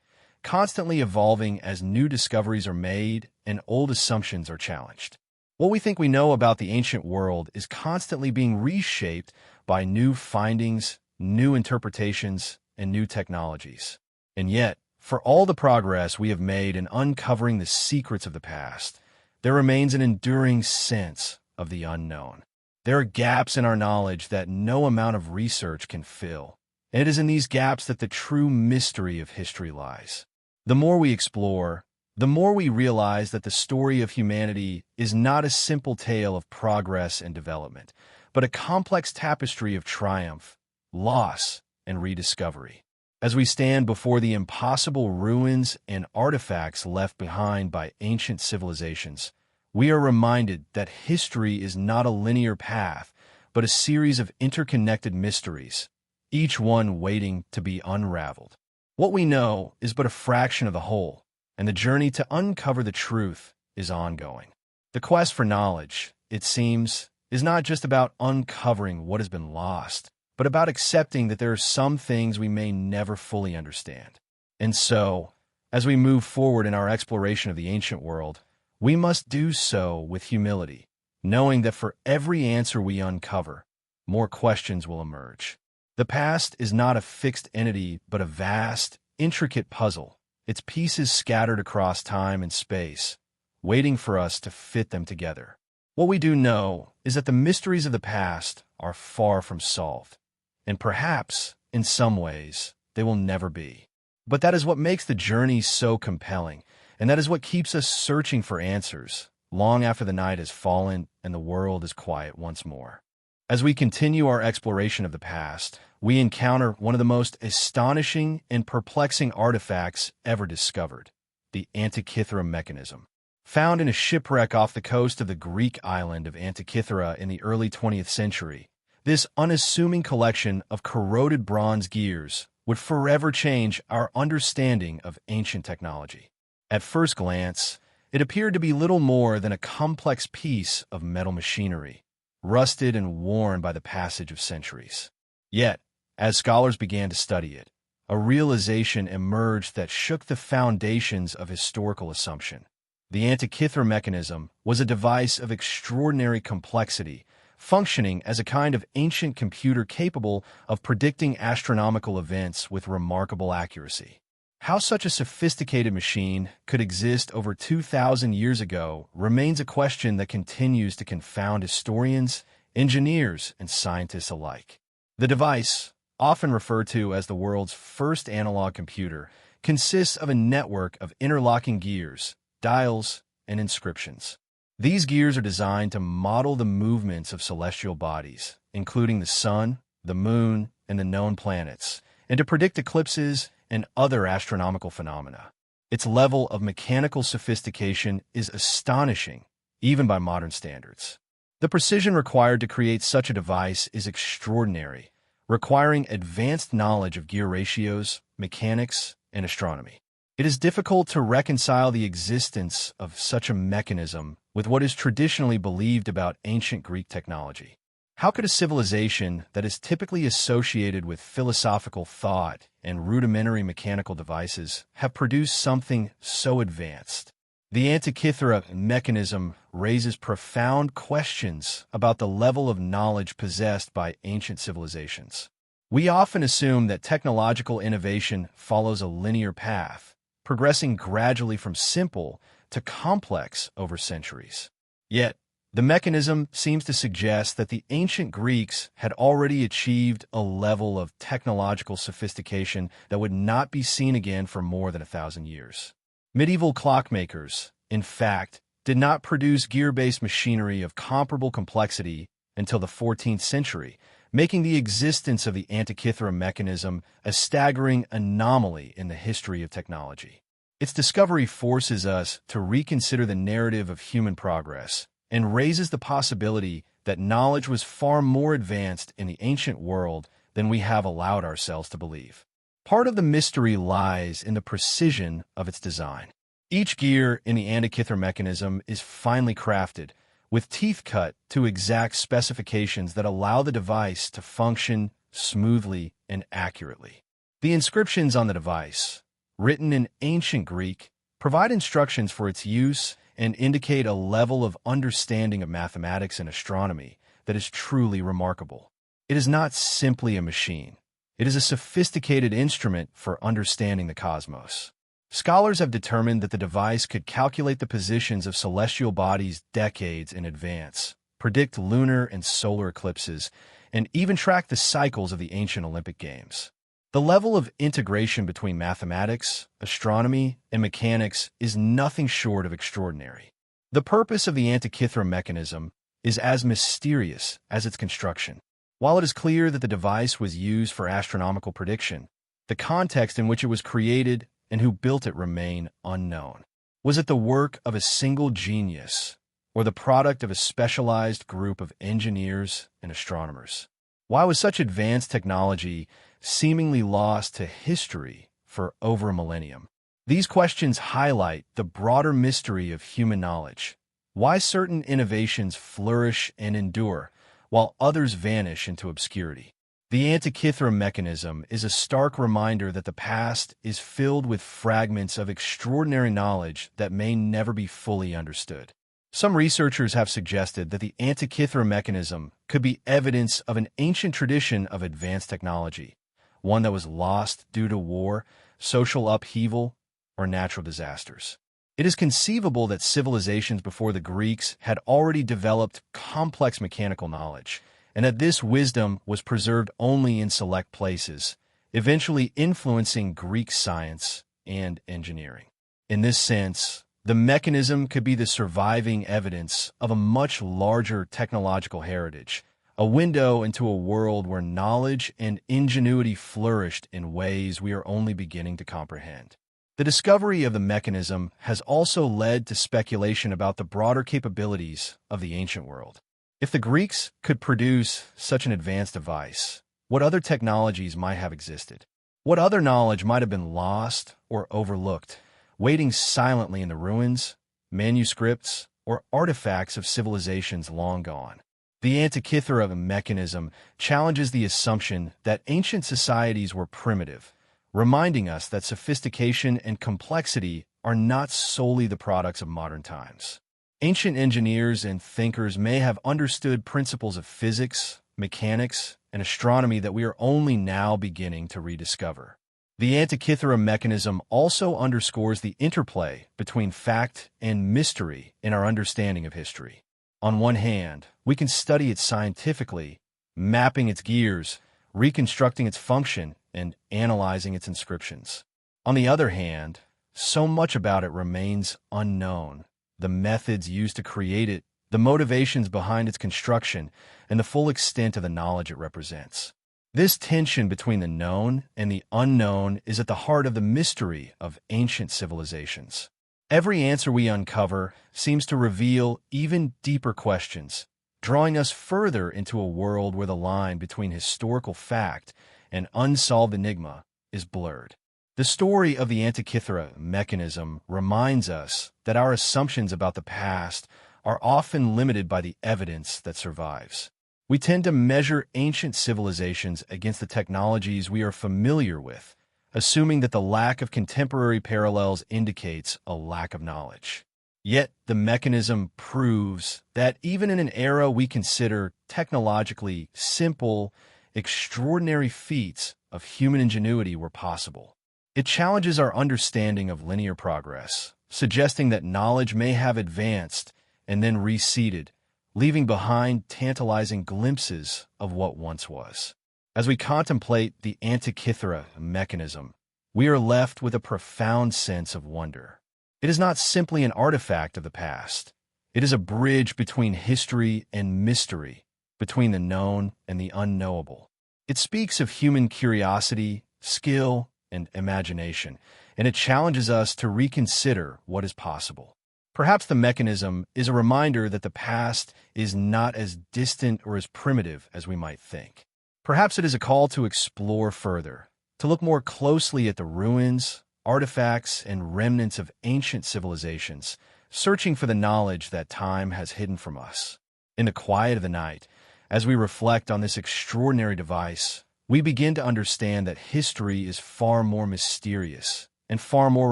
constantly evolving as new discoveries are made and old assumptions are challenged. What we think we know about the ancient world is constantly being reshaped by new findings, new interpretations, and new technologies. And yet, for all the progress we have made in uncovering the secrets of the past, there remains an enduring sense of the unknown. There are gaps in our knowledge that no amount of research can fill, and it is in these gaps that the true mystery of history lies. The more we explore, the more we realize that the story of humanity is not a simple tale of progress and development, but a complex tapestry of triumph, loss, and rediscovery. As we stand before the impossible ruins and artifacts left behind by ancient civilizations, we are reminded that history is not a linear path, but a series of interconnected mysteries, each one waiting to be unraveled. What we know is but a fraction of the whole, and the journey to uncover the truth is ongoing. The quest for knowledge, it seems, is not just about uncovering what has been lost, but about accepting that there are some things we may never fully understand. And so, as we move forward in our exploration of the ancient world, we must do so with humility, knowing that for every answer we uncover, more questions will emerge. The past is not a fixed entity, but a vast, intricate puzzle, its pieces scattered across time and space, waiting for us to fit them together. What we do know is that the mysteries of the past are far from solved, and perhaps, in some ways, they will never be. But that is what makes the journey so compelling, and that is what keeps us searching for answers, long after the night has fallen and the world is quiet once more. As we continue our exploration of the past, we encounter one of the most astonishing and perplexing artifacts ever discovered, the Antikythera mechanism. Found in a shipwreck off the coast of the Greek island of Antikythera in the early 20th century, this unassuming collection of corroded bronze gears would forever change our understanding of ancient technology. At first glance, it appeared to be little more than a complex piece of metal machinery, rusted and worn by the passage of centuries. Yet, as scholars began to study it, a realization emerged that shook the foundations of historical assumption. The Antikythera mechanism was a device of extraordinary complexity, functioning as a kind of ancient computer capable of predicting astronomical events with remarkable accuracy. How such a sophisticated machine could exist over 2,000 years ago remains a question that continues to confound historians, engineers, and scientists alike. The device, often referred to as the world's first analog computer, consists of a network of interlocking gears, dials, and inscriptions. These gears are designed to model the movements of celestial bodies, including the sun, the moon, and the known planets, and to predict eclipses and other astronomical phenomena. Its level of mechanical sophistication is astonishing, even by modern standards. The precision required to create such a device is extraordinary, requiring advanced knowledge of gear ratios, mechanics, and astronomy. It is difficult to reconcile the existence of such a mechanism with what is traditionally believed about ancient Greek technology. How could a civilization that is typically associated with philosophical thought and rudimentary mechanical devices have produced something so advanced? The Antikythera mechanism raises profound questions about the level of knowledge possessed by ancient civilizations. We often assume that technological innovation follows a linear path, progressing gradually from simple to complex over centuries. Yet, the mechanism seems to suggest that the ancient Greeks had already achieved a level of technological sophistication that would not be seen again for more than 1,000 years. Medieval clockmakers, in fact, did not produce gear-based machinery of comparable complexity until the 14th century, making the existence of the Antikythera mechanism a staggering anomaly in the history of technology. Its discovery forces us to reconsider the narrative of human progress and raises the possibility that knowledge was far more advanced in the ancient world than we have allowed ourselves to believe. Part of the mystery lies in the precision of its design. Each gear in the Antikythera mechanism is finely crafted, with teeth cut to exact specifications that allow the device to function smoothly and accurately. The inscriptions on the device, written in ancient Greek, provide instructions for its use and indicate a level of understanding of mathematics and astronomy that is truly remarkable. It is not simply a machine. It is a sophisticated instrument for understanding the cosmos. Scholars have determined that the device could calculate the positions of celestial bodies decades in advance, predict lunar and solar eclipses, and even track the cycles of the ancient Olympic Games. The level of integration between mathematics, astronomy, and mechanics is nothing short of extraordinary. The purpose of the Antikythera mechanism is as mysterious as its construction. While it is clear that the device was used for astronomical prediction, the context in which it was created and who built it remain unknown. Was it the work of a single genius, or the product of a specialized group of engineers and astronomers? Why was such advanced technology seemingly lost to history for over a millennium? These questions highlight the broader mystery of human knowledge. Why certain innovations flourish and endure, while others vanish into obscurity? The Antikythera mechanism is a stark reminder that the past is filled with fragments of extraordinary knowledge that may never be fully understood. Some researchers have suggested that the Antikythera mechanism could be evidence of an ancient tradition of advanced technology, one that was lost due to war, social upheaval, or natural disasters. It is conceivable that civilizations before the Greeks had already developed complex mechanical knowledge, and that this wisdom was preserved only in select places, eventually influencing Greek science and engineering. In this sense, the mechanism could be the surviving evidence of a much larger technological heritage, a window into a world where knowledge and ingenuity flourished in ways we are only beginning to comprehend. The discovery of the mechanism has also led to speculation about the broader capabilities of the ancient world. If the Greeks could produce such an advanced device, what other technologies might have existed? What other knowledge might have been lost or overlooked, waiting silently in the ruins, manuscripts, or artifacts of civilizations long gone? The Antikythera mechanism challenges the assumption that ancient societies were primitive, reminding us that sophistication and complexity are not solely the products of modern times. Ancient engineers and thinkers may have understood principles of physics, mechanics, and astronomy that we are only now beginning to rediscover. The Antikythera mechanism also underscores the interplay between fact and mystery in our understanding of history. On one hand, we can study it scientifically, mapping its gears, reconstructing its function, and analyzing its inscriptions. On the other hand, so much about it remains unknown the methods used to create it, the motivations behind its construction, and the full extent of the knowledge it represents. This tension between the known and the unknown is at the heart of the mystery of ancient civilizations. Every answer we uncover seems to reveal even deeper questions, drawing us further into a world where the line between historical fact and unsolved enigma is blurred. The story of the Antikythera mechanism reminds us that our assumptions about the past are often limited by the evidence that survives. We tend to measure ancient civilizations against the technologies we are familiar with, assuming that the lack of contemporary parallels indicates a lack of knowledge. Yet, the mechanism proves that even in an era we consider technologically simple, extraordinary feats of human ingenuity were possible. It challenges our understanding of linear progress, suggesting that knowledge may have advanced and then receded, leaving behind tantalizing glimpses of what once was. As we contemplate the Antikythera mechanism, we are left with a profound sense of wonder. It is not simply an artifact of the past. It is a bridge between history and mystery, between the known and the unknowable. It speaks of human curiosity, skill, and imagination, and it challenges us to reconsider what is possible. Perhaps the mechanism is a reminder that the past is not as distant or as primitive as we might think. Perhaps it is a call to explore further, to look more closely at the ruins, artifacts, and remnants of ancient civilizations, searching for the knowledge that time has hidden from us. In the quiet of the night, as we reflect on this extraordinary device, we begin to understand that history is far more mysterious and far more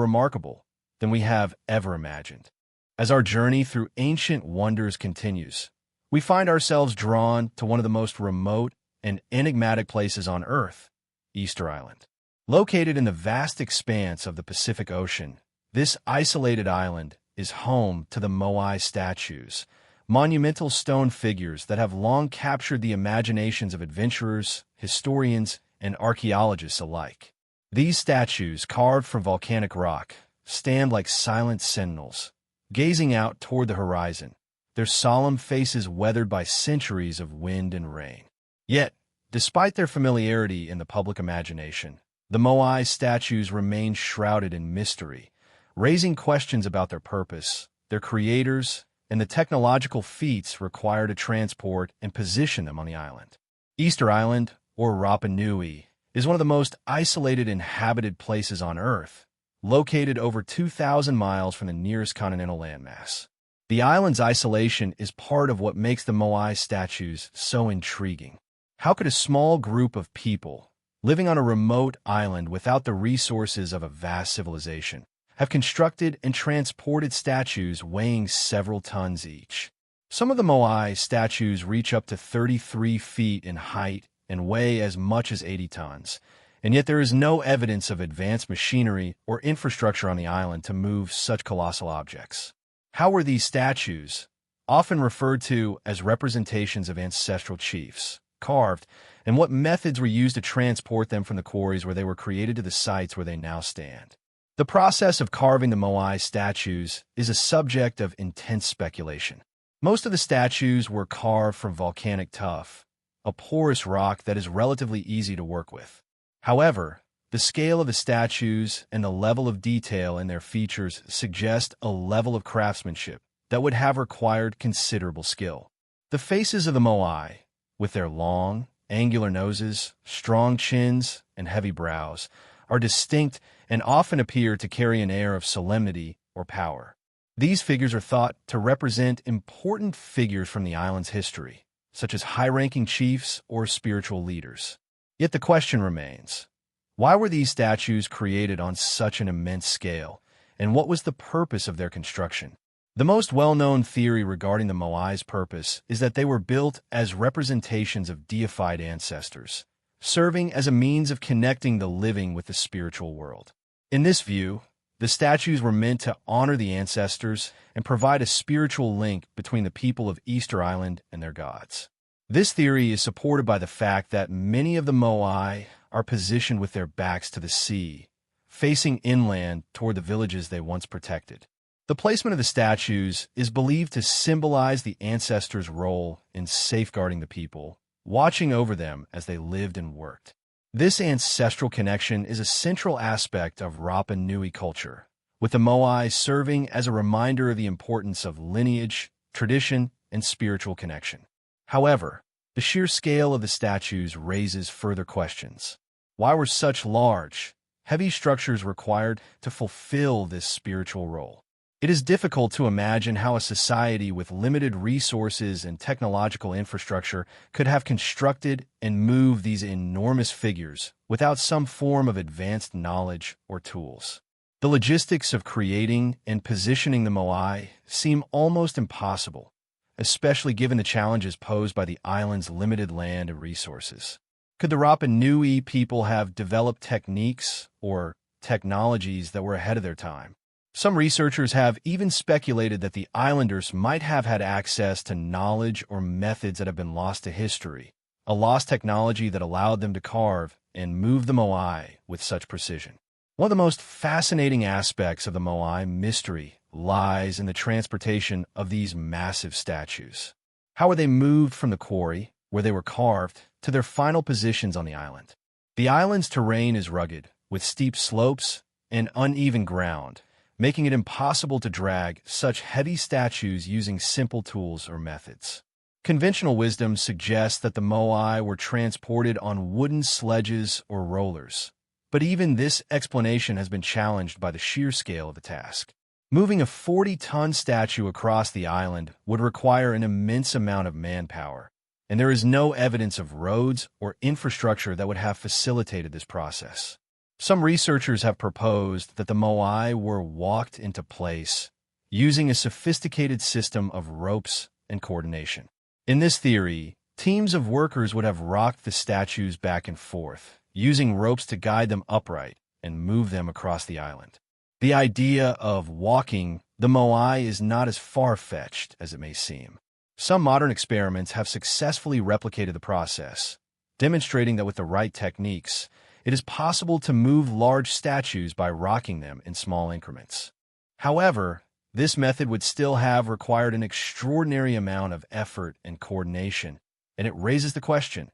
remarkable than we have ever imagined. As our journey through ancient wonders continues, we find ourselves drawn to one of the most remote and enigmatic places on Earth, Easter Island. Located in the vast expanse of the Pacific Ocean, this isolated island is home to the Moai statues, monumental stone figures that have long captured the imaginations of adventurers, historians, and archaeologists alike. These statues, carved from volcanic rock, stand like silent sentinels, gazing out toward the horizon, their solemn faces weathered by centuries of wind and rain. Yet, despite their familiarity in the public imagination, the Moai statues remain shrouded in mystery, raising questions about their purpose, their creators, and the technological feats required to transport and position them on the island. Easter Island, or Rapa Nui, is one of the most isolated inhabited places on Earth, located over 2,000 miles from the nearest continental landmass. The island's isolation is part of what makes the Moai statues so intriguing. How could a small group of people, living on a remote island without the resources of a vast civilization, have constructed and transported statues weighing several tons each? Some of the Moai statues reach up to 33 feet in height and weigh as much as 80 tons, and yet there is no evidence of advanced machinery or infrastructure on the island to move such colossal objects. How were these statues, often referred to as representations of ancestral chiefs, carved, and what methods were used to transport them from the quarries where they were created to the sites where they now stand? The process of carving the Moai statues is a subject of intense speculation. Most of the statues were carved from volcanic tuff, a porous rock that is relatively easy to work with. However, the scale of the statues and the level of detail in their features suggest a level of craftsmanship that would have required considerable skill. The faces of the Moai, with their long, angular noses, strong chins, and heavy brows, are distinct and often appear to carry an air of solemnity or power. These figures are thought to represent important figures from the island's history, such as high-ranking chiefs or spiritual leaders. Yet the question remains, why were these statues created on such an immense scale, and what was the purpose of their construction? The most well-known theory regarding the Moai's purpose is that they were built as representations of deified ancestors, serving as a means of connecting the living with the spiritual world. In this view, the statues were meant to honor the ancestors and provide a spiritual link between the people of Easter Island and their gods. This theory is supported by the fact that many of the Moai are positioned with their backs to the sea, facing inland toward the villages they once protected. The placement of the statues is believed to symbolize the ancestors' role in safeguarding the people, watching over them as they lived and worked. This ancestral connection is a central aspect of Rapa Nui culture, with the moai serving as a reminder of the importance of lineage, tradition, and spiritual connection. However, the sheer scale of the statues raises further questions. Why were such large, heavy structures required to fulfill this spiritual role? It is difficult to imagine how a society with limited resources and technological infrastructure could have constructed and moved these enormous figures without some form of advanced knowledge or tools. The logistics of creating and positioning the moai seem almost impossible, especially given the challenges posed by the island's limited land and resources. Could the Rapa Nui people have developed techniques or technologies that were ahead of their time? Some researchers have even speculated that the islanders might have had access to knowledge or methods that have been lost to history, a lost technology that allowed them to carve and move the moai with such precision. One of the most fascinating aspects of the moai mystery lies in the transportation of these massive statues. How were they moved from the quarry, where they were carved, to their final positions on the island? The island's terrain is rugged, with steep slopes and uneven ground, making it impossible to drag such heavy statues using simple tools or methods. Conventional wisdom suggests that the moai were transported on wooden sledges or rollers, but even this explanation has been challenged by the sheer scale of the task. Moving a 40-ton statue across the island would require an immense amount of manpower, and there is no evidence of roads or infrastructure that would have facilitated this process. Some researchers have proposed that the moai were walked into place using a sophisticated system of ropes and coordination. In this theory, teams of workers would have rocked the statues back and forth, using ropes to guide them upright and move them across the island. The idea of walking the moai is not as far-fetched as it may seem. Some modern experiments have successfully replicated the process, demonstrating that with the right techniques, it is possible to move large statues by rocking them in small increments. However, this method would still have required an extraordinary amount of effort and coordination, and it raises the question,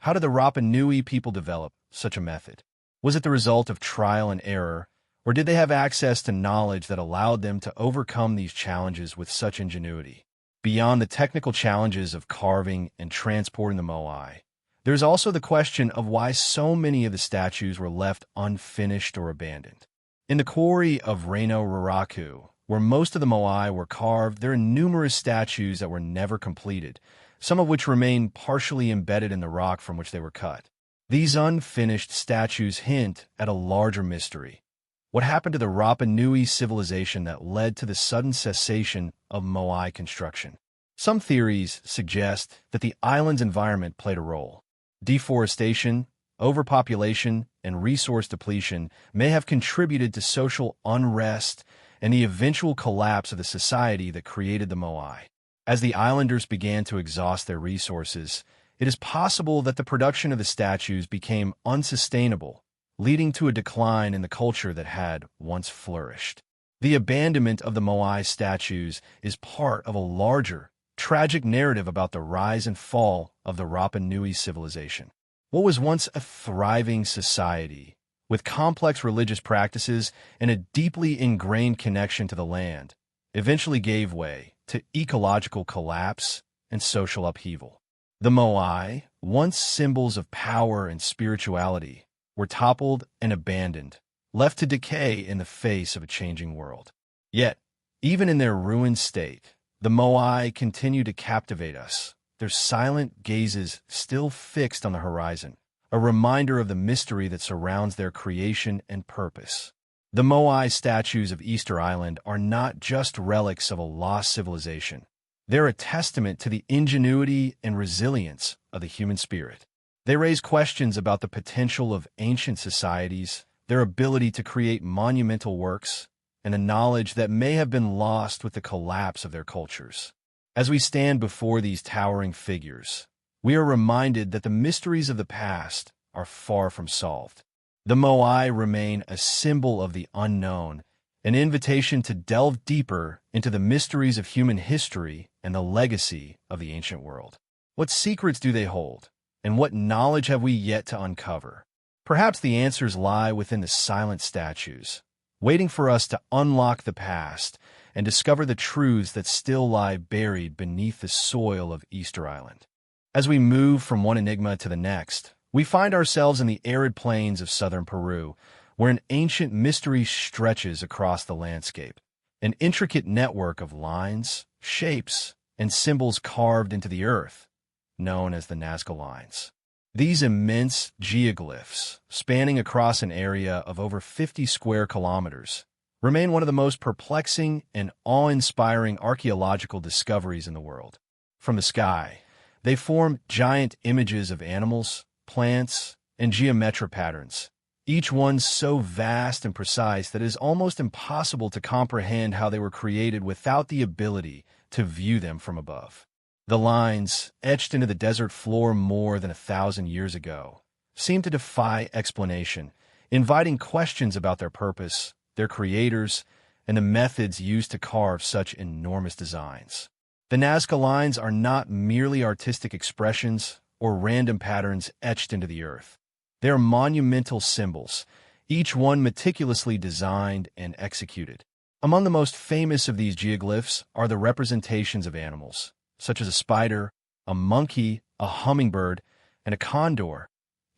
how did the Rapa Nui people develop such a method? Was it the result of trial and error, or did they have access to knowledge that allowed them to overcome these challenges with such ingenuity? Beyond the technical challenges of carving and transporting the moai, there's also the question of why so many of the statues were left unfinished or abandoned. In the quarry of Reino Raraku, where most of the moai were carved, there are numerous statues that were never completed, some of which remain partially embedded in the rock from which they were cut. These unfinished statues hint at a larger mystery. What happened to the Rapa Nui civilization that led to the sudden cessation of moai construction? Some theories suggest that the island's environment played a role. Deforestation, overpopulation, and resource depletion may have contributed to social unrest and the eventual collapse of the society that created the moai. As the islanders began to exhaust their resources, it is possible that the production of the statues became unsustainable, leading to a decline in the culture that had once flourished. The abandonment of the moai statues is part of a larger, tragic narrative about the rise and fall of the Rapa Nui civilization. What was once a thriving society, with complex religious practices and a deeply ingrained connection to the land, eventually gave way to ecological collapse and social upheaval. The moai, once symbols of power and spirituality, were toppled and abandoned, left to decay in the face of a changing world. Yet, even in their ruined state, the moai continue to captivate us, their silent gazes still fixed on the horizon, a reminder of the mystery that surrounds their creation and purpose. The moai statues of Easter Island are not just relics of a lost civilization. They're a testament to the ingenuity and resilience of the human spirit. They raise questions about the potential of ancient societies, their ability to create monumental works, and a knowledge that may have been lost with the collapse of their cultures. As we stand before these towering figures, we are reminded that the mysteries of the past are far from solved. The moai remain a symbol of the unknown, an invitation to delve deeper into the mysteries of human history and the legacy of the ancient world. What secrets do they hold, and what knowledge have we yet to uncover? Perhaps the answers lie within the silent statues, waiting for us to unlock the past and discover the truths that still lie buried beneath the soil of Easter Island. As we move from one enigma to the next, we find ourselves in the arid plains of southern Peru, where an ancient mystery stretches across the landscape. An intricate network of lines, shapes, and symbols carved into the earth, known as the Nazca Lines. These immense geoglyphs, spanning across an area of over 50 square kilometers, remain one of the most perplexing and awe-inspiring archaeological discoveries in the world. From the sky, they form giant images of animals, plants, and geometric patterns, each one so vast and precise that it is almost impossible to comprehend how they were created without the ability to view them from above. The lines, etched into the desert floor more than 1,000 years ago, seem to defy explanation, inviting questions about their purpose, their creators, and the methods used to carve such enormous designs. The Nazca Lines are not merely artistic expressions or random patterns etched into the earth. They are monumental symbols, each one meticulously designed and executed. Among the most famous of these geoglyphs are the representations of animals, such as a spider, a monkey, a hummingbird, and a condor,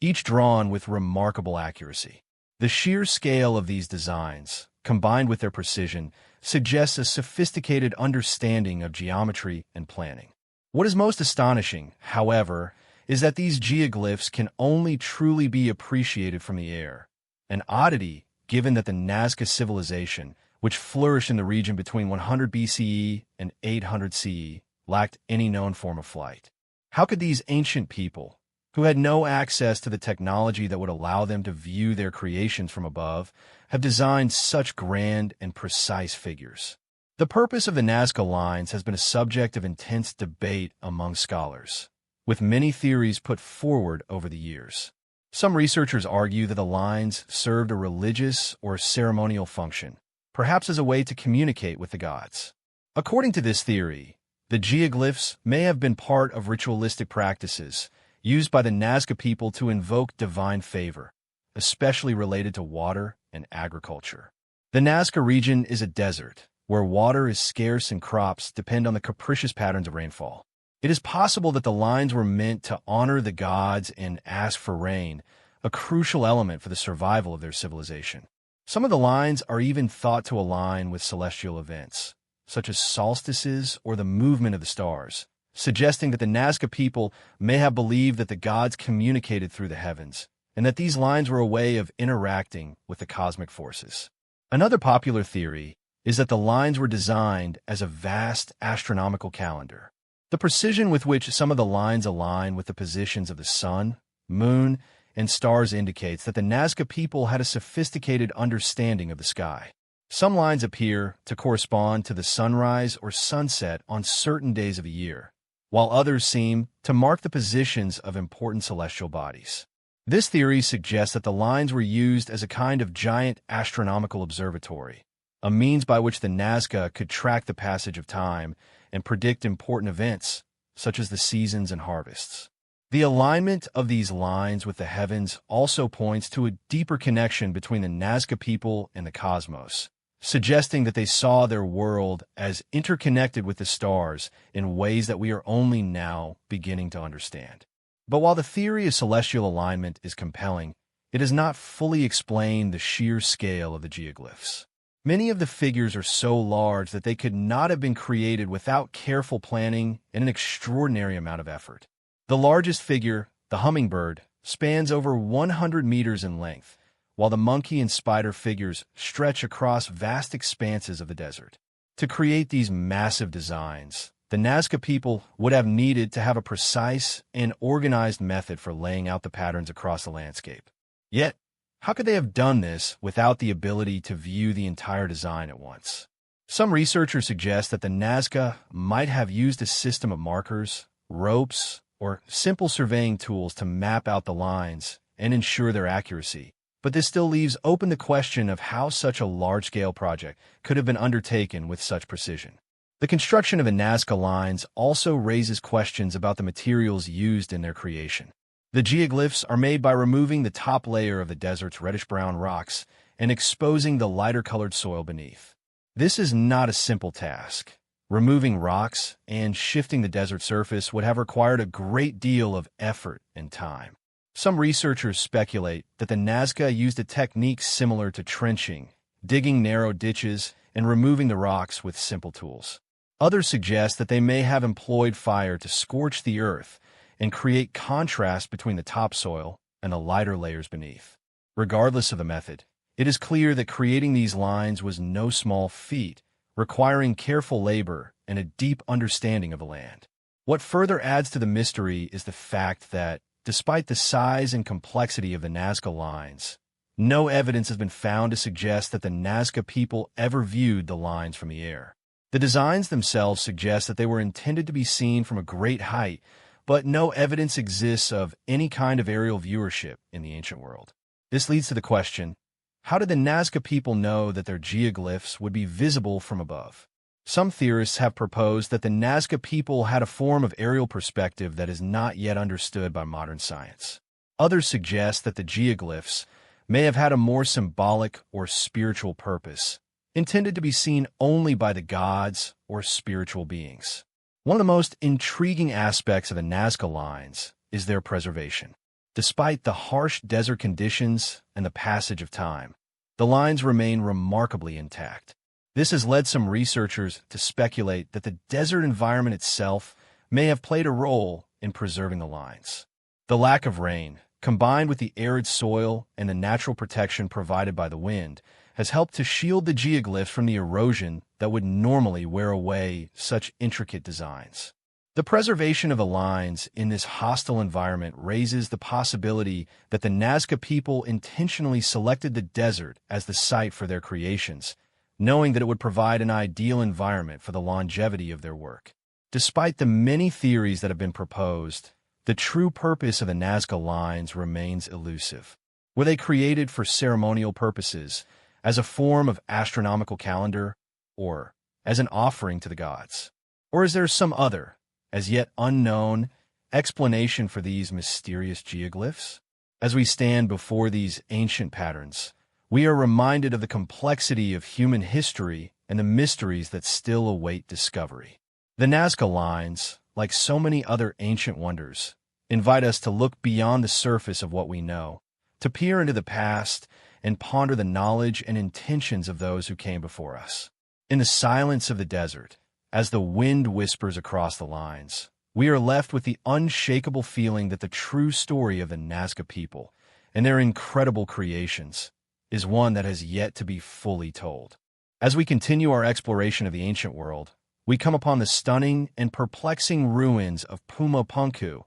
each drawn with remarkable accuracy. The sheer scale of these designs, combined with their precision, suggests a sophisticated understanding of geometry and planning. What is most astonishing, however, is that these geoglyphs can only truly be appreciated from the air, an oddity given that the Nazca civilization, which flourished in the region between 100 BCE and 800 CE, lacked any known form of flight. How could these ancient people, who had no access to the technology that would allow them to view their creations from above, have designed such grand and precise figures? The purpose of the Nazca Lines has been a subject of intense debate among scholars, with many theories put forward over the years. Some researchers argue that the lines served a religious or ceremonial function, perhaps as a way to communicate with the gods. According to this theory, the geoglyphs may have been part of ritualistic practices used by the Nazca people to invoke divine favor, especially related to water and agriculture. The Nazca region is a desert, where water is scarce and crops depend on the capricious patterns of rainfall. It is possible that the lines were meant to honor the gods and ask for rain, a crucial element for the survival of their civilization. Some of the lines are even thought to align with celestial events, such as solstices or the movement of the stars, suggesting that the Nazca people may have believed that the gods communicated through the heavens, and that these lines were a way of interacting with the cosmic forces. Another popular theory is that the lines were designed as a vast astronomical calendar. The precision with which some of the lines align with the positions of the sun, moon, and stars indicates that the Nazca people had a sophisticated understanding of the sky. Some lines appear to correspond to the sunrise or sunset on certain days of the year, while others seem to mark the positions of important celestial bodies. This theory suggests that the lines were used as a kind of giant astronomical observatory, a means by which the Nazca could track the passage of time and predict important events, such as the seasons and harvests. The alignment of these lines with the heavens also points to a deeper connection between the Nazca people and the cosmos, suggesting that they saw their world as interconnected with the stars in ways that we are only now beginning to understand. But while the theory of celestial alignment is compelling, it does not fully explain the sheer scale of the geoglyphs. Many of the figures are so large that they could not have been created without careful planning and an extraordinary amount of effort. The largest figure, the hummingbird, spans over 100 meters in length, while the monkey and spider figures stretch across vast expanses of the desert. To create these massive designs, the Nazca people would have needed to have a precise and organized method for laying out the patterns across the landscape. Yet, how could they have done this without the ability to view the entire design at once? Some researchers suggest that the Nazca might have used a system of markers, ropes, or simple surveying tools to map out the lines and ensure their accuracy, But this still leaves open the question of how such a large-scale project could have been undertaken with such precision. The construction of the Nazca lines also raises questions about the materials used in their creation. The geoglyphs are made by removing the top layer of the desert's reddish-brown rocks and exposing the lighter-colored soil beneath. This is not a simple task. Removing rocks and shifting the desert surface would have required a great deal of effort and time. Some researchers speculate that the Nazca used a technique similar to trenching, digging narrow ditches, and removing the rocks with simple tools. Others suggest that they may have employed fire to scorch the earth and create contrast between the topsoil and the lighter layers beneath. Regardless of the method, it is clear that creating these lines was no small feat, requiring careful labor and a deep understanding of the land. What further adds to the mystery is the fact that, despite the size and complexity of the Nazca lines, no evidence has been found to suggest that the Nazca people ever viewed the lines from the air. The designs themselves suggest that they were intended to be seen from a great height, but no evidence exists of any kind of aerial viewership in the ancient world. This leads to the question, how did the Nazca people know that their geoglyphs would be visible from above? Some theorists have proposed that the Nazca people had a form of aerial perspective that is not yet understood by modern science. Others suggest that the geoglyphs may have had a more symbolic or spiritual purpose, intended to be seen only by the gods or spiritual beings. One of the most intriguing aspects of the Nazca lines is their preservation. Despite the harsh desert conditions and the passage of time, the lines remain remarkably intact. This has led some researchers to speculate that the desert environment itself may have played a role in preserving the lines. The lack of rain, combined with the arid soil and the natural protection provided by the wind, has helped to shield the geoglyphs from the erosion that would normally wear away such intricate designs. The preservation of the lines in this hostile environment raises the possibility that the Nazca people intentionally selected the desert as the site for their creations, knowing that it would provide an ideal environment for the longevity of their work. Despite the many theories that have been proposed, the true purpose of the Nazca lines remains elusive. Were they created for ceremonial purposes, as a form of astronomical calendar, or as an offering to the gods? Or is there some other, as yet unknown, explanation for these mysterious geoglyphs? As we stand before these ancient patterns, we are reminded of the complexity of human history and the mysteries that still await discovery. The Nazca lines, like so many other ancient wonders, invite us to look beyond the surface of what we know, to peer into the past and ponder the knowledge and intentions of those who came before us. In the silence of the desert, as the wind whispers across the lines, we are left with the unshakable feeling that the true story of the Nazca people and their incredible creations is one that has yet to be fully told. As we continue our exploration of the ancient world, we come upon the stunning and perplexing ruins of Puma Punku,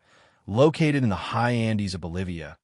located in the high Andes of Bolivia,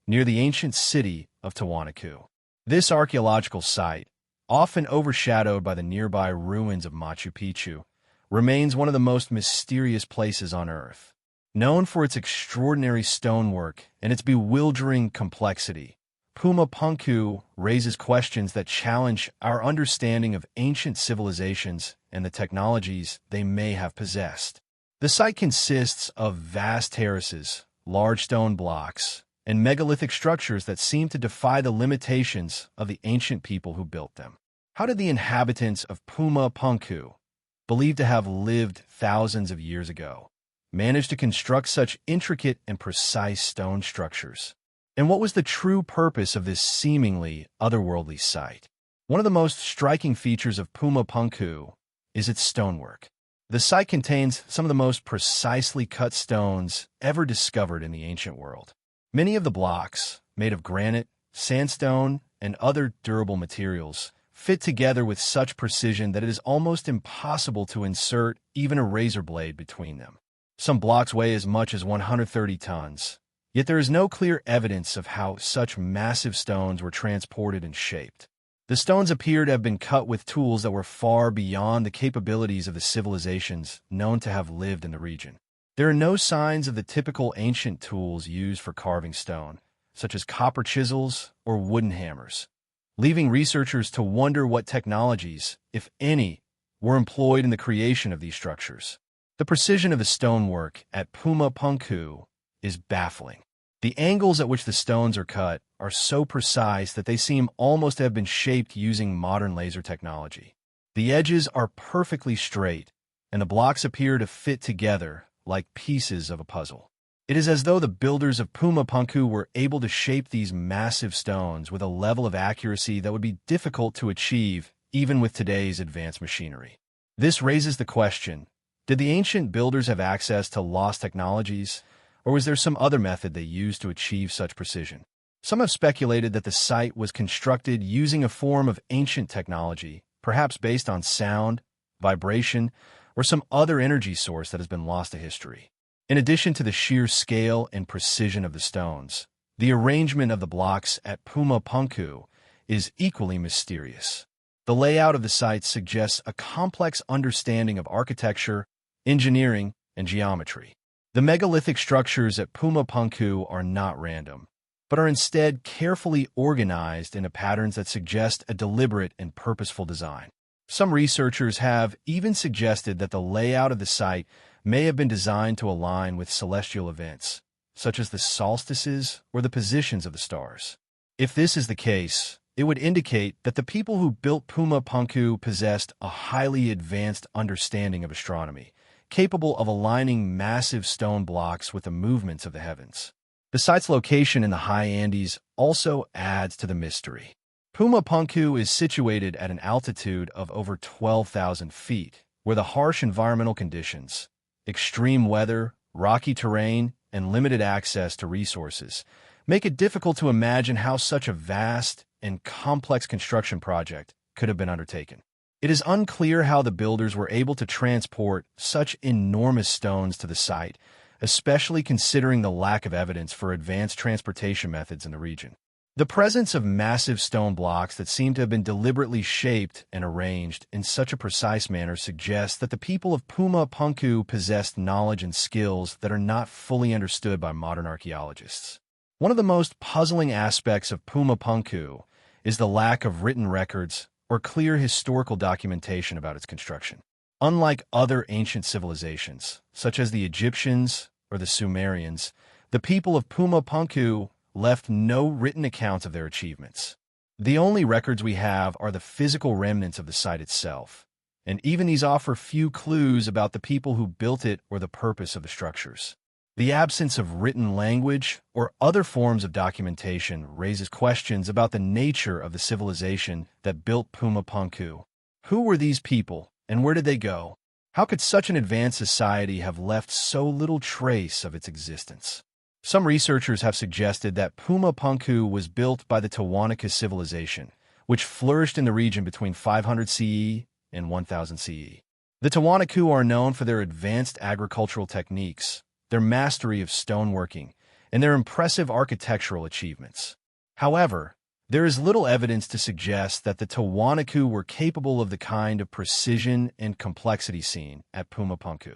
near the ancient city of Tiwanaku. This archaeological site, often overshadowed by the nearby ruins of Machu Picchu, remains one of the most mysterious places on Earth. Known for its extraordinary stonework and its bewildering complexity, Puma Punku raises questions that challenge our understanding of ancient civilizations and the technologies they may have possessed. The site consists of vast terraces, large stone blocks, and megalithic structures that seem to defy the limitations of the ancient people who built them. How did the inhabitants of Puma Punku, believed to have lived thousands of years ago, manage to construct such intricate and precise stone structures? And what was the true purpose of this seemingly otherworldly site? One of the most striking features of Puma Punku is its stonework. The site contains some of the most precisely cut stones ever discovered in the ancient world. Many of the blocks, made of granite, sandstone, and other durable materials, fit together with such precision that it is almost impossible to insert even a razor blade between them. Some blocks weigh as much as 130 tons, yet there is no clear evidence of how such massive stones were transported and shaped. The stones appear to have been cut with tools that were far beyond the capabilities of the civilizations known to have lived in the region. There are no signs of the typical ancient tools used for carving stone, such as copper chisels or wooden hammers, leaving researchers to wonder what technologies, if any, were employed in the creation of these structures. The precision of the stonework at Puma Punku is baffling. The angles at which the stones are cut are so precise that they seem almost to have been shaped using modern laser technology. The edges are perfectly straight, and the blocks appear to fit together like pieces of a puzzle. It is as though the builders of Puma Punku were able to shape these massive stones with a level of accuracy that would be difficult to achieve even with today's advanced machinery. This raises the question, did the ancient builders have access to lost technologies, or was there some other method they used to achieve such precision? Some have speculated that the site was constructed using a form of ancient technology, perhaps based on sound, vibration, or some other energy source that has been lost to history. In addition to the sheer scale and precision of the stones, the arrangement of the blocks at Puma Punku is equally mysterious. The layout of the site suggests a complex understanding of architecture, engineering, and geometry. The megalithic structures at Puma Punku are not random, but are instead carefully organized into patterns that suggest a deliberate and purposeful design. Some researchers have even suggested that the layout of the site may have been designed to align with celestial events, such as the solstices or the positions of the stars. If this is the case, it would indicate that the people who built Puma Punku possessed a highly advanced understanding of astronomy, capable of aligning massive stone blocks with the movements of the heavens. The site's location in the high Andes also adds to the mystery. Puma Punku is situated at an altitude of over 12,000 feet, where the harsh environmental conditions, extreme weather, rocky terrain, and limited access to resources make it difficult to imagine how such a vast and complex construction project could have been undertaken. It is unclear how the builders were able to transport such enormous stones to the site, especially considering the lack of evidence for advanced transportation methods in the region. The presence of massive stone blocks that seem to have been deliberately shaped and arranged in such a precise manner suggests that the people of Puma Punku possessed knowledge and skills that are not fully understood by modern archaeologists. One of the most puzzling aspects of Puma Punku is the lack of written records or clear historical documentation about its construction. Unlike other ancient civilizations, such as the Egyptians or the Sumerians, the people of Puma Punku left no written accounts of their achievements. The only records we have are the physical remnants of the site itself, and even these offer few clues about the people who built it or the purpose of the structures. The absence of written language or other forms of documentation raises questions about the nature of the civilization that built Puma Punku. Who were these people, and where did they go? How could such an advanced society have left so little trace of its existence? Some researchers have suggested that Puma Punku was built by the Tiwanaku civilization, which flourished in the region between 500 CE and 1000 CE. The Tiwanaku are known for their advanced agricultural techniques, their mastery of stoneworking, and their impressive architectural achievements. However, there is little evidence to suggest that the Tiwanaku were capable of the kind of precision and complexity seen at Puma Punku.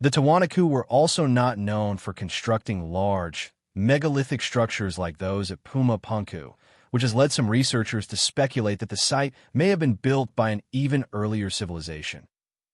The Tiwanaku were also not known for constructing large, megalithic structures like those at Puma Punku, which has led some researchers to speculate that the site may have been built by an even earlier civilization,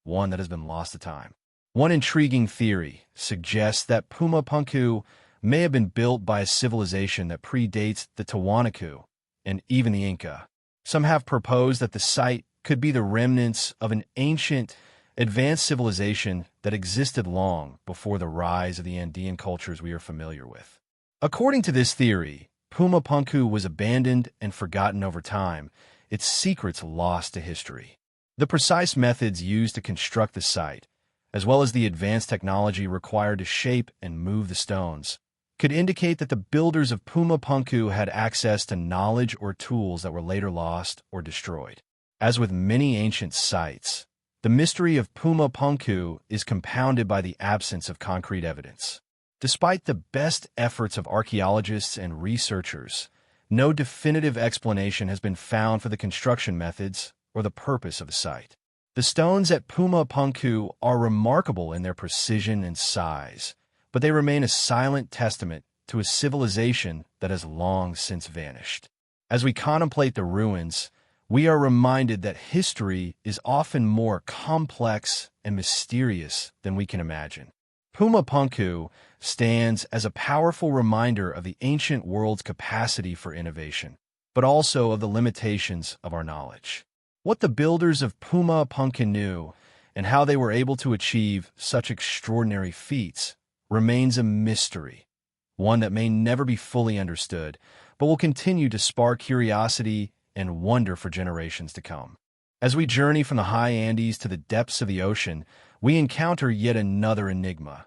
one that has been lost to time. One intriguing theory suggests that Puma Punku may have been built by a civilization that predates the Tiwanaku and even the Inca. Some have proposed that the site could be the remnants of an ancient, advanced civilization that existed long before the rise of the Andean cultures we are familiar with. According to this theory, Puma Punku was abandoned and forgotten over time, its secrets lost to history. The precise methods used to construct the site, as well as the advanced technology required to shape and move the stones, could indicate that the builders of Puma Punku had access to knowledge or tools that were later lost or destroyed. As with many ancient sites, the mystery of Puma Punku is compounded by the absence of concrete evidence. Despite the best efforts of archaeologists and researchers, no definitive explanation has been found for the construction methods or the purpose of the site. The stones at Puma Punku are remarkable in their precision and size, but they remain a silent testament to a civilization that has long since vanished. As we contemplate the ruins, we are reminded that history is often more complex and mysterious than we can imagine. Puma Punku stands as a powerful reminder of the ancient world's capacity for innovation, but also of the limitations of our knowledge. What the builders of Puma Punku knew and how they were able to achieve such extraordinary feats remains a mystery, one that may never be fully understood, but will continue to spark curiosity and wonder for generations to come. As we journey from the high Andes to the depths of the ocean, we encounter yet another enigma,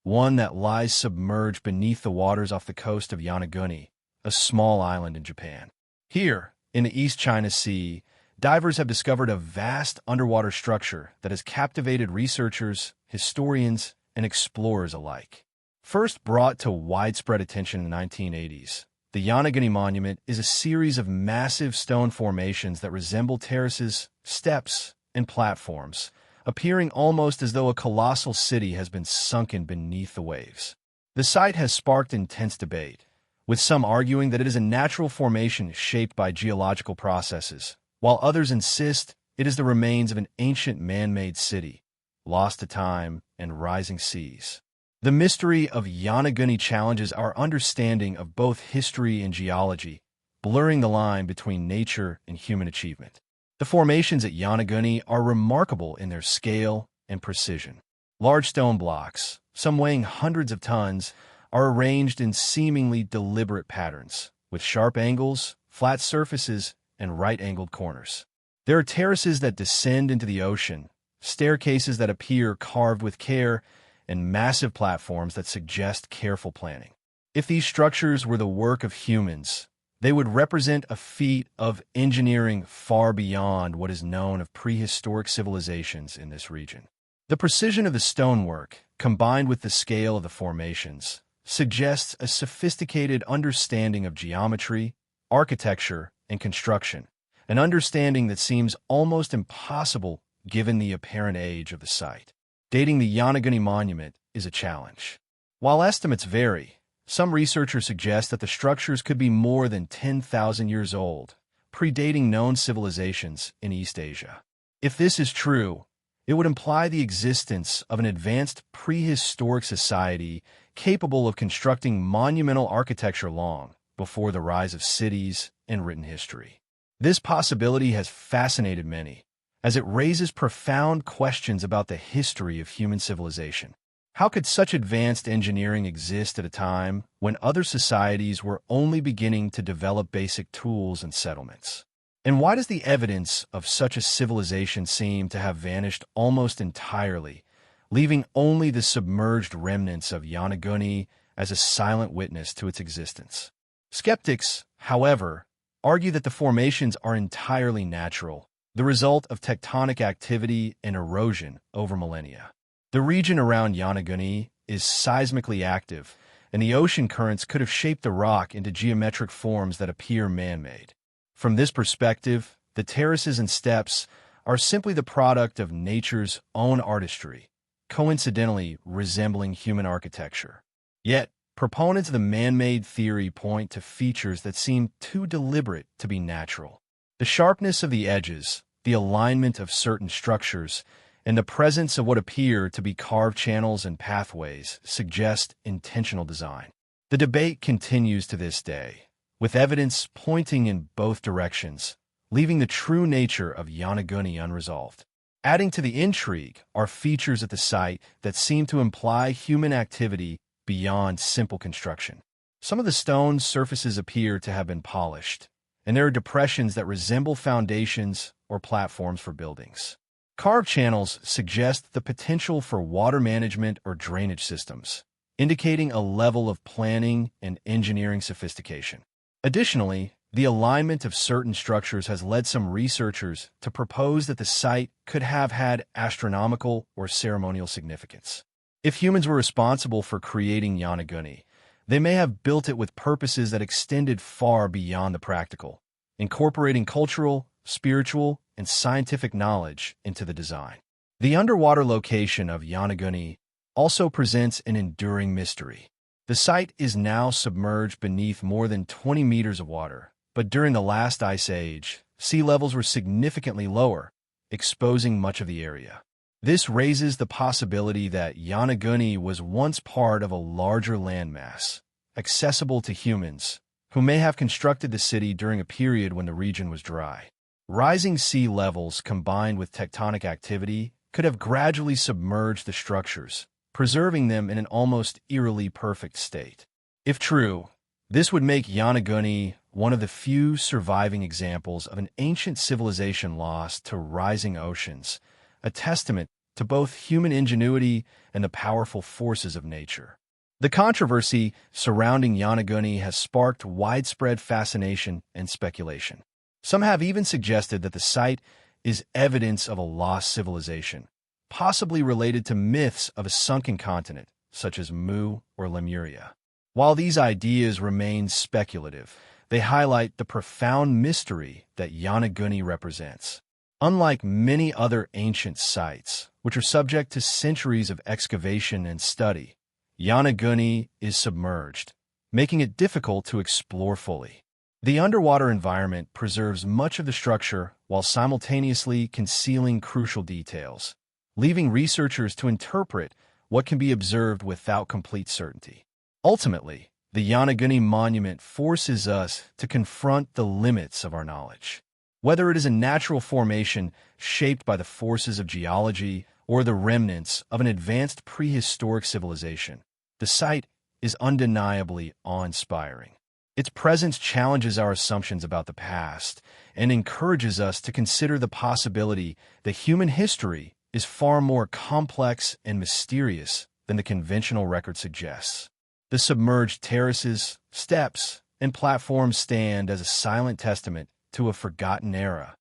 one that lies submerged beneath the waters off the coast of Yonaguni, a small island in Japan. Here, in the East China Sea, divers have discovered a vast underwater structure that has captivated researchers, historians, and explorers alike. First brought to widespread attention in the 1980s, the Yonaguni Monument is a series of massive stone formations that resemble terraces, steps, and platforms, appearing almost as though a colossal city has been sunken beneath the waves. The site has sparked intense debate, with some arguing that it is a natural formation shaped by geological processes, while others insist it is the remains of an ancient man-made city, lost to time and rising seas. The mystery of Yonaguni challenges our understanding of both history and geology, blurring the line between nature and human achievement. The formations at Yonaguni are remarkable in their scale and precision. Large stone blocks, some weighing hundreds of tons, are arranged in seemingly deliberate patterns, with sharp angles, flat surfaces, and right-angled corners. There are terraces that descend into the ocean, staircases that appear carved with care, and massive platforms that suggest careful planning. If these structures were the work of humans, they would represent a feat of engineering far beyond what is known of prehistoric civilizations in this region. The precision of the stonework, combined with the scale of the formations, suggests a sophisticated understanding of geometry, architecture, and construction, an understanding that seems almost impossible given the apparent age of the site. Dating the Yonaguni Monument is a challenge. While estimates vary, some researchers suggest that the structures could be more than 10,000 years old, predating known civilizations in East Asia. If this is true, it would imply the existence of an advanced prehistoric society capable of constructing monumental architecture long before the rise of cities and written history. This possibility has fascinated many, as it raises profound questions about the history of human civilization. How could such advanced engineering exist at a time when other societies were only beginning to develop basic tools and settlements? And why does the evidence of such a civilization seem to have vanished almost entirely, leaving only the submerged remnants of Yonaguni as a silent witness to its existence? Skeptics, however, argue that the formations are entirely natural, the result of tectonic activity and erosion over millennia. The region around Yonaguni is seismically active, and the ocean currents could have shaped the rock into geometric forms that appear man-made. From this perspective, the terraces and steps are simply the product of nature's own artistry, coincidentally resembling human architecture. Yet, proponents of the man-made theory point to features that seem too deliberate to be natural. The sharpness of the edges, the alignment of certain structures, and the presence of what appear to be carved channels and pathways suggest intentional design. The debate continues to this day, with evidence pointing in both directions, leaving the true nature of Yonaguni unresolved. Adding to the intrigue are features at the site that seem to imply human activity beyond simple construction. Some of the stone surfaces appear to have been polished, and there are depressions that resemble foundations or platforms for buildings. Carved channels suggest the potential for water management or drainage systems, indicating a level of planning and engineering sophistication. Additionally, the alignment of certain structures has led some researchers to propose that the site could have had astronomical or ceremonial significance. If humans were responsible for creating Yonaguni, they may have built it with purposes that extended far beyond the practical, incorporating cultural, spiritual, and scientific knowledge into the design. The underwater location of Yonaguni also presents an enduring mystery. The site is now submerged beneath more than 20 meters of water, but during the last ice age, sea levels were significantly lower, exposing much of the area. This raises the possibility that Yonaguni was once part of a larger landmass, accessible to humans, who may have constructed the city during a period when the region was dry. Rising sea levels combined with tectonic activity could have gradually submerged the structures, preserving them in an almost eerily perfect state. If true, this would make Yonaguni one of the few surviving examples of an ancient civilization lost to rising oceans, a testament to both human ingenuity and the powerful forces of nature. The controversy surrounding Yonaguni has sparked widespread fascination and speculation. Some have even suggested that the site is evidence of a lost civilization, possibly related to myths of a sunken continent, such as Mu or Lemuria. While these ideas remain speculative, they highlight the profound mystery that Yonaguni represents. Unlike many other ancient sites, which are subject to centuries of excavation and study, Yonaguni is submerged, making it difficult to explore fully. The underwater environment preserves much of the structure while simultaneously concealing crucial details, leaving researchers to interpret what can be observed without complete certainty. Ultimately, the Yonaguni monument forces us to confront the limits of our knowledge. Whether it is a natural formation shaped by the forces of geology or the remnants of an advanced prehistoric civilization, the site is undeniably awe-inspiring. Its presence challenges our assumptions about the past and encourages us to consider the possibility that human history is far more complex and mysterious than the conventional record suggests. The submerged terraces, steps, and platforms stand as a silent testament to a forgotten era,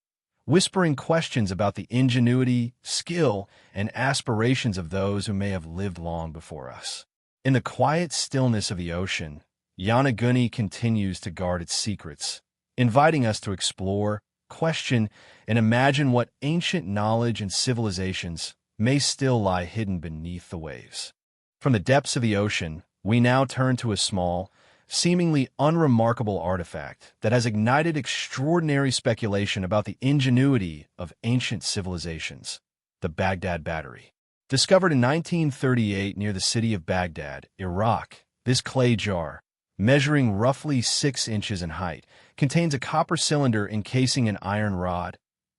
whispering questions about the ingenuity, skill, and aspirations of those who may have lived long before us. In the quiet stillness of the ocean, Yonaguni continues to guard its secrets, inviting us to explore, question, and imagine what ancient knowledge and civilizations may still lie hidden beneath the waves. From the depths of the ocean, we now turn to a small, seemingly unremarkable artifact that has ignited extraordinary speculation about the ingenuity of ancient civilizations, the Baghdad Battery. Discovered in 1938 near the city of Baghdad, Iraq, this clay jar, measuring roughly 6 inches in height, contains a copper cylinder encasing an iron rod,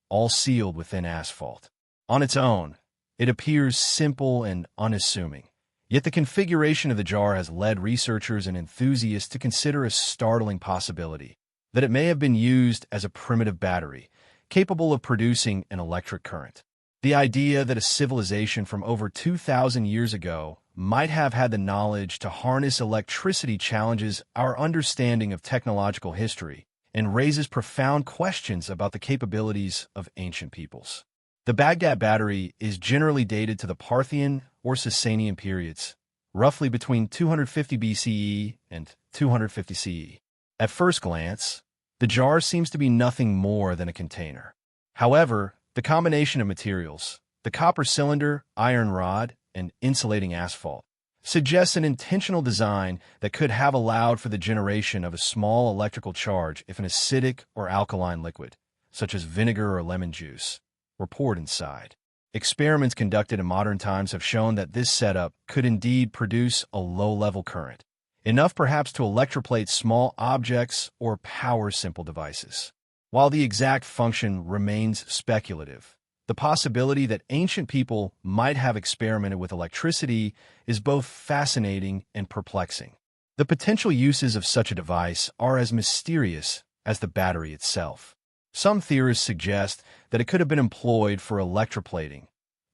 all sealed within asphalt. On its own, it appears simple and unassuming. Yet the configuration of the jar has led researchers and enthusiasts to consider a startling possibility that it may have been used as a primitive battery, capable of producing an electric current. The idea that a civilization from over 2,000 years ago might have had the knowledge to harness electricity challenges our understanding of technological history and raises profound questions about the capabilities of ancient peoples. The Baghdad Battery is generally dated to the Parthian or Sasanian periods, roughly between 250 BCE and 250 CE. At first glance, the jar seems to be nothing more than a container. However, the combination of materials, the copper cylinder, iron rod, and insulating asphalt, suggests an intentional design that could have allowed for the generation of a small electrical charge if an acidic or alkaline liquid, such as vinegar or lemon juice, were poured inside. Experiments conducted in modern times have shown that this setup could indeed produce a low-level current, enough perhaps to electroplate small objects or power simple devices. While the exact function remains speculative, the possibility that ancient people might have experimented with electricity is both fascinating and perplexing. The potential uses of such a device are as mysterious as the battery itself. Some theorists suggest that it could have been employed for electroplating,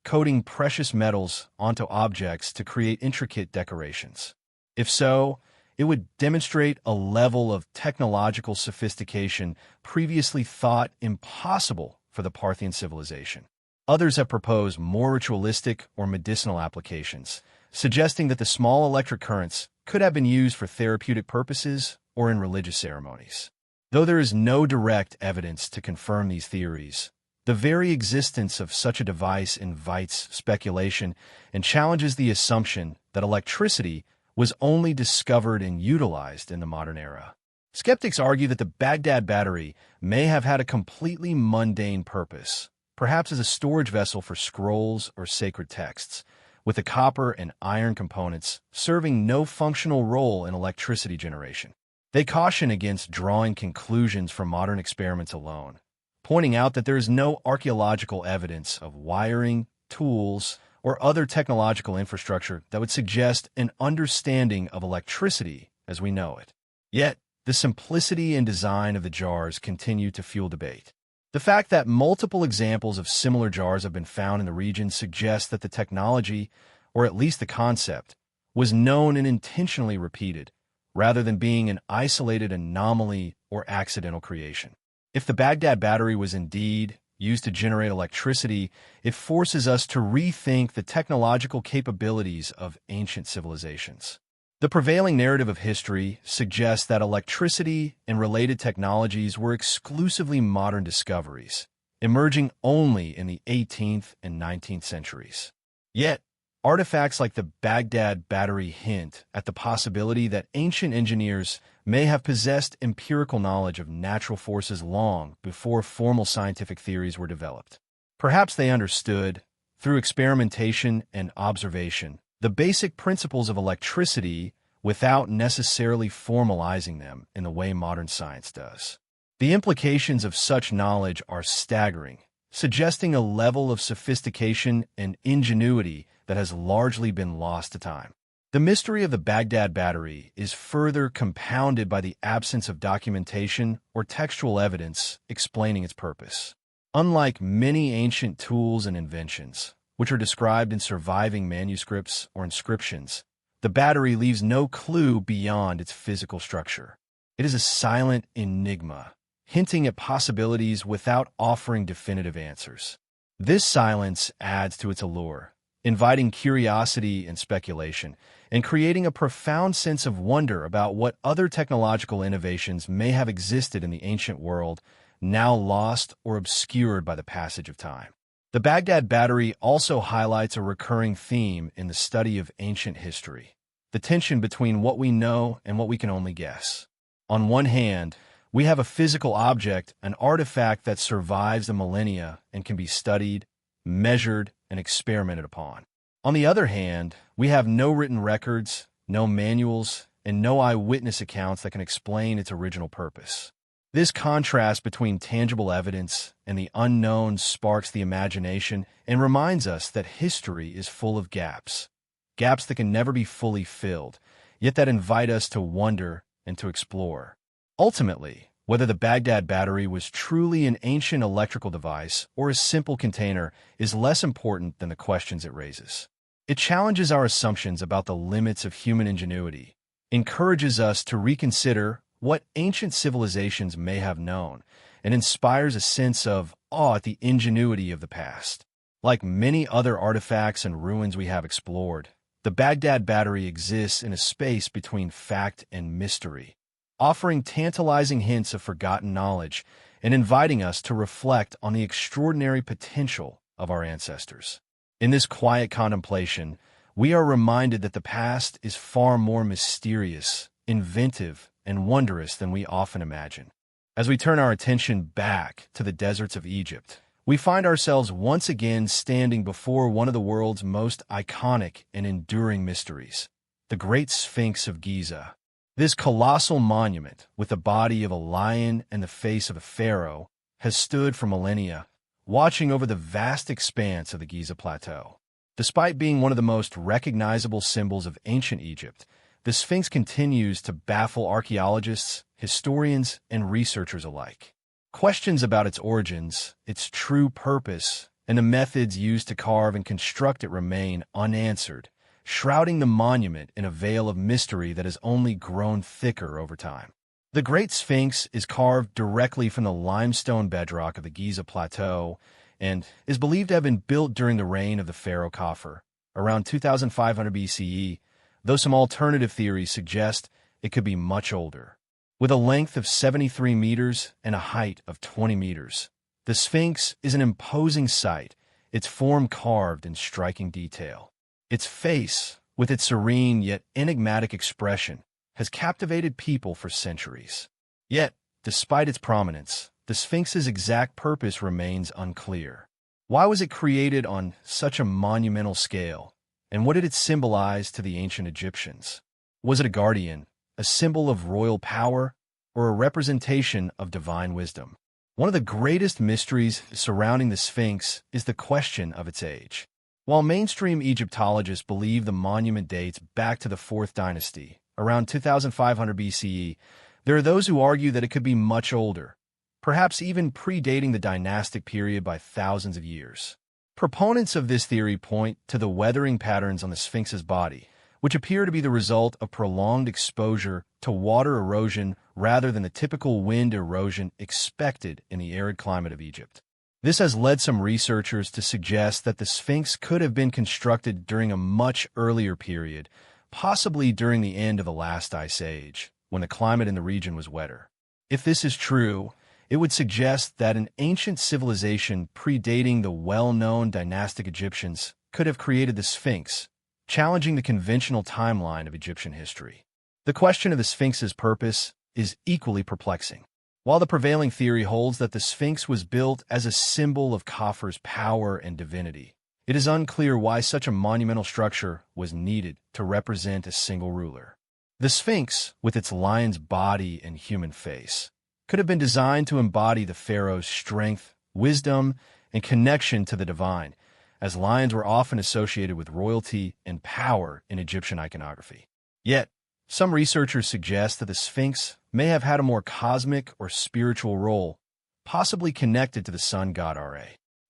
coating precious metals onto objects to create intricate decorations. If so, it would demonstrate a level of technological sophistication previously thought impossible for the Parthian civilization. Others have proposed more ritualistic or medicinal applications, suggesting that the small electric currents could have been used for therapeutic purposes or in religious ceremonies. Though there is no direct evidence to confirm these theories, the very existence of such a device invites speculation and challenges the assumption that electricity was only discovered and utilized in the modern era. Skeptics argue that the Baghdad battery may have had a completely mundane purpose, perhaps as a storage vessel for scrolls or sacred texts, with the copper and iron components serving no functional role in electricity generation. They caution against drawing conclusions from modern experiments alone, pointing out that there is no archaeological evidence of wiring, tools, or other technological infrastructure that would suggest an understanding of electricity as we know it. Yet, the simplicity and design of the jars continue to fuel debate. The fact that multiple examples of similar jars have been found in the region suggests that the technology, or at least the concept, was known and intentionally repeated, rather than being an isolated anomaly or accidental creation. If the Baghdad battery was indeed used to generate electricity, it forces us to rethink the technological capabilities of ancient civilizations. The prevailing narrative of history suggests that electricity and related technologies were exclusively modern discoveries, emerging only in the 18th and 19th centuries. Yet, artifacts like the Baghdad battery hint at the possibility that ancient engineers may have possessed empirical knowledge of natural forces long before formal scientific theories were developed. Perhaps they understood, through experimentation and observation, the basic principles of electricity without necessarily formalizing them in the way modern science does. The implications of such knowledge are staggering, suggesting a level of sophistication and ingenuity that has largely been lost to time. The mystery of the Baghdad battery is further compounded by the absence of documentation or textual evidence explaining its purpose. Unlike many ancient tools and inventions, which are described in surviving manuscripts or inscriptions, the battery leaves no clue beyond its physical structure. It is a silent enigma, hinting at possibilities without offering definitive answers. This silence adds to its allure, inviting curiosity and speculation, and creating a profound sense of wonder about what other technological innovations may have existed in the ancient world, now lost or obscured by the passage of time. The Baghdad battery also highlights a recurring theme in the study of ancient history: the tension between what we know and what we can only guess. On one hand, we have a physical object, an artifact that survives the millennia and can be studied, measured, and experimented upon. On the other hand, we have no written records, no manuals, and no eyewitness accounts that can explain its original purpose. This contrast between tangible evidence and the unknown sparks the imagination and reminds us that history is full of gaps that can never be fully filled, yet that invite us to wonder and to explore. Ultimately, whether the Baghdad battery was truly an ancient electrical device or a simple container is less important than the questions it raises. It challenges our assumptions about the limits of human ingenuity, encourages us to reconsider what ancient civilizations may have known, and inspires a sense of awe at the ingenuity of the past. Like many other artifacts and ruins we have explored, the Baghdad battery exists in a space between fact and mystery, offering tantalizing hints of forgotten knowledge and inviting us to reflect on the extraordinary potential of our ancestors. In this quiet contemplation, we are reminded that the past is far more mysterious, inventive, and wondrous than we often imagine. As we turn our attention back to the deserts of Egypt, we find ourselves once again standing before one of the world's most iconic and enduring mysteries, the Great Sphinx of Giza. This colossal monument, with the body of a lion and the face of a pharaoh, has stood for millennia, watching over the vast expanse of the Giza Plateau. Despite being one of the most recognizable symbols of ancient Egypt, the Sphinx continues to baffle archaeologists, historians, and researchers alike. Questions about its origins, its true purpose, and the methods used to carve and construct it remain unanswered, shrouding the monument in a veil of mystery that has only grown thicker over time. The Great Sphinx is carved directly from the limestone bedrock of the Giza Plateau and is believed to have been built during the reign of the pharaoh Khafre, around 2500 BCE, though some alternative theories suggest it could be much older. With a length of 73 meters and a height of 20 meters, the Sphinx is an imposing sight, its form carved in striking detail. Its face, with its serene yet enigmatic expression, has captivated people for centuries. Yet, despite its prominence, the Sphinx's exact purpose remains unclear. Why was it created on such a monumental scale, and what did it symbolize to the ancient Egyptians? Was it a guardian, a symbol of royal power, or a representation of divine wisdom? One of the greatest mysteries surrounding the Sphinx is the question of its age. While mainstream Egyptologists believe the monument dates back to the 4th dynasty, around 2500 BCE, there are those who argue that it could be much older, perhaps even predating the dynastic period by thousands of years. Proponents of this theory point to the weathering patterns on the Sphinx's body, which appear to be the result of prolonged exposure to water erosion rather than the typical wind erosion expected in the arid climate of Egypt. This has led some researchers to suggest that the Sphinx could have been constructed during a much earlier period, possibly during the end of the last ice age, when the climate in the region was wetter. If this is true, it would suggest that an ancient civilization predating the well-known dynastic Egyptians could have created the Sphinx, challenging the conventional timeline of Egyptian history. The question of the Sphinx's purpose is equally perplexing. While the prevailing theory holds that the Sphinx was built as a symbol of Khafu's power and divinity, it is unclear why such a monumental structure was needed to represent a single ruler. The Sphinx, with its lion's body and human face, could have been designed to embody the pharaoh's strength, wisdom, and connection to the divine, as lions were often associated with royalty and power in Egyptian iconography. Yet, some researchers suggest that the Sphinx may have had a more cosmic or spiritual role, possibly connected to the sun god Ra.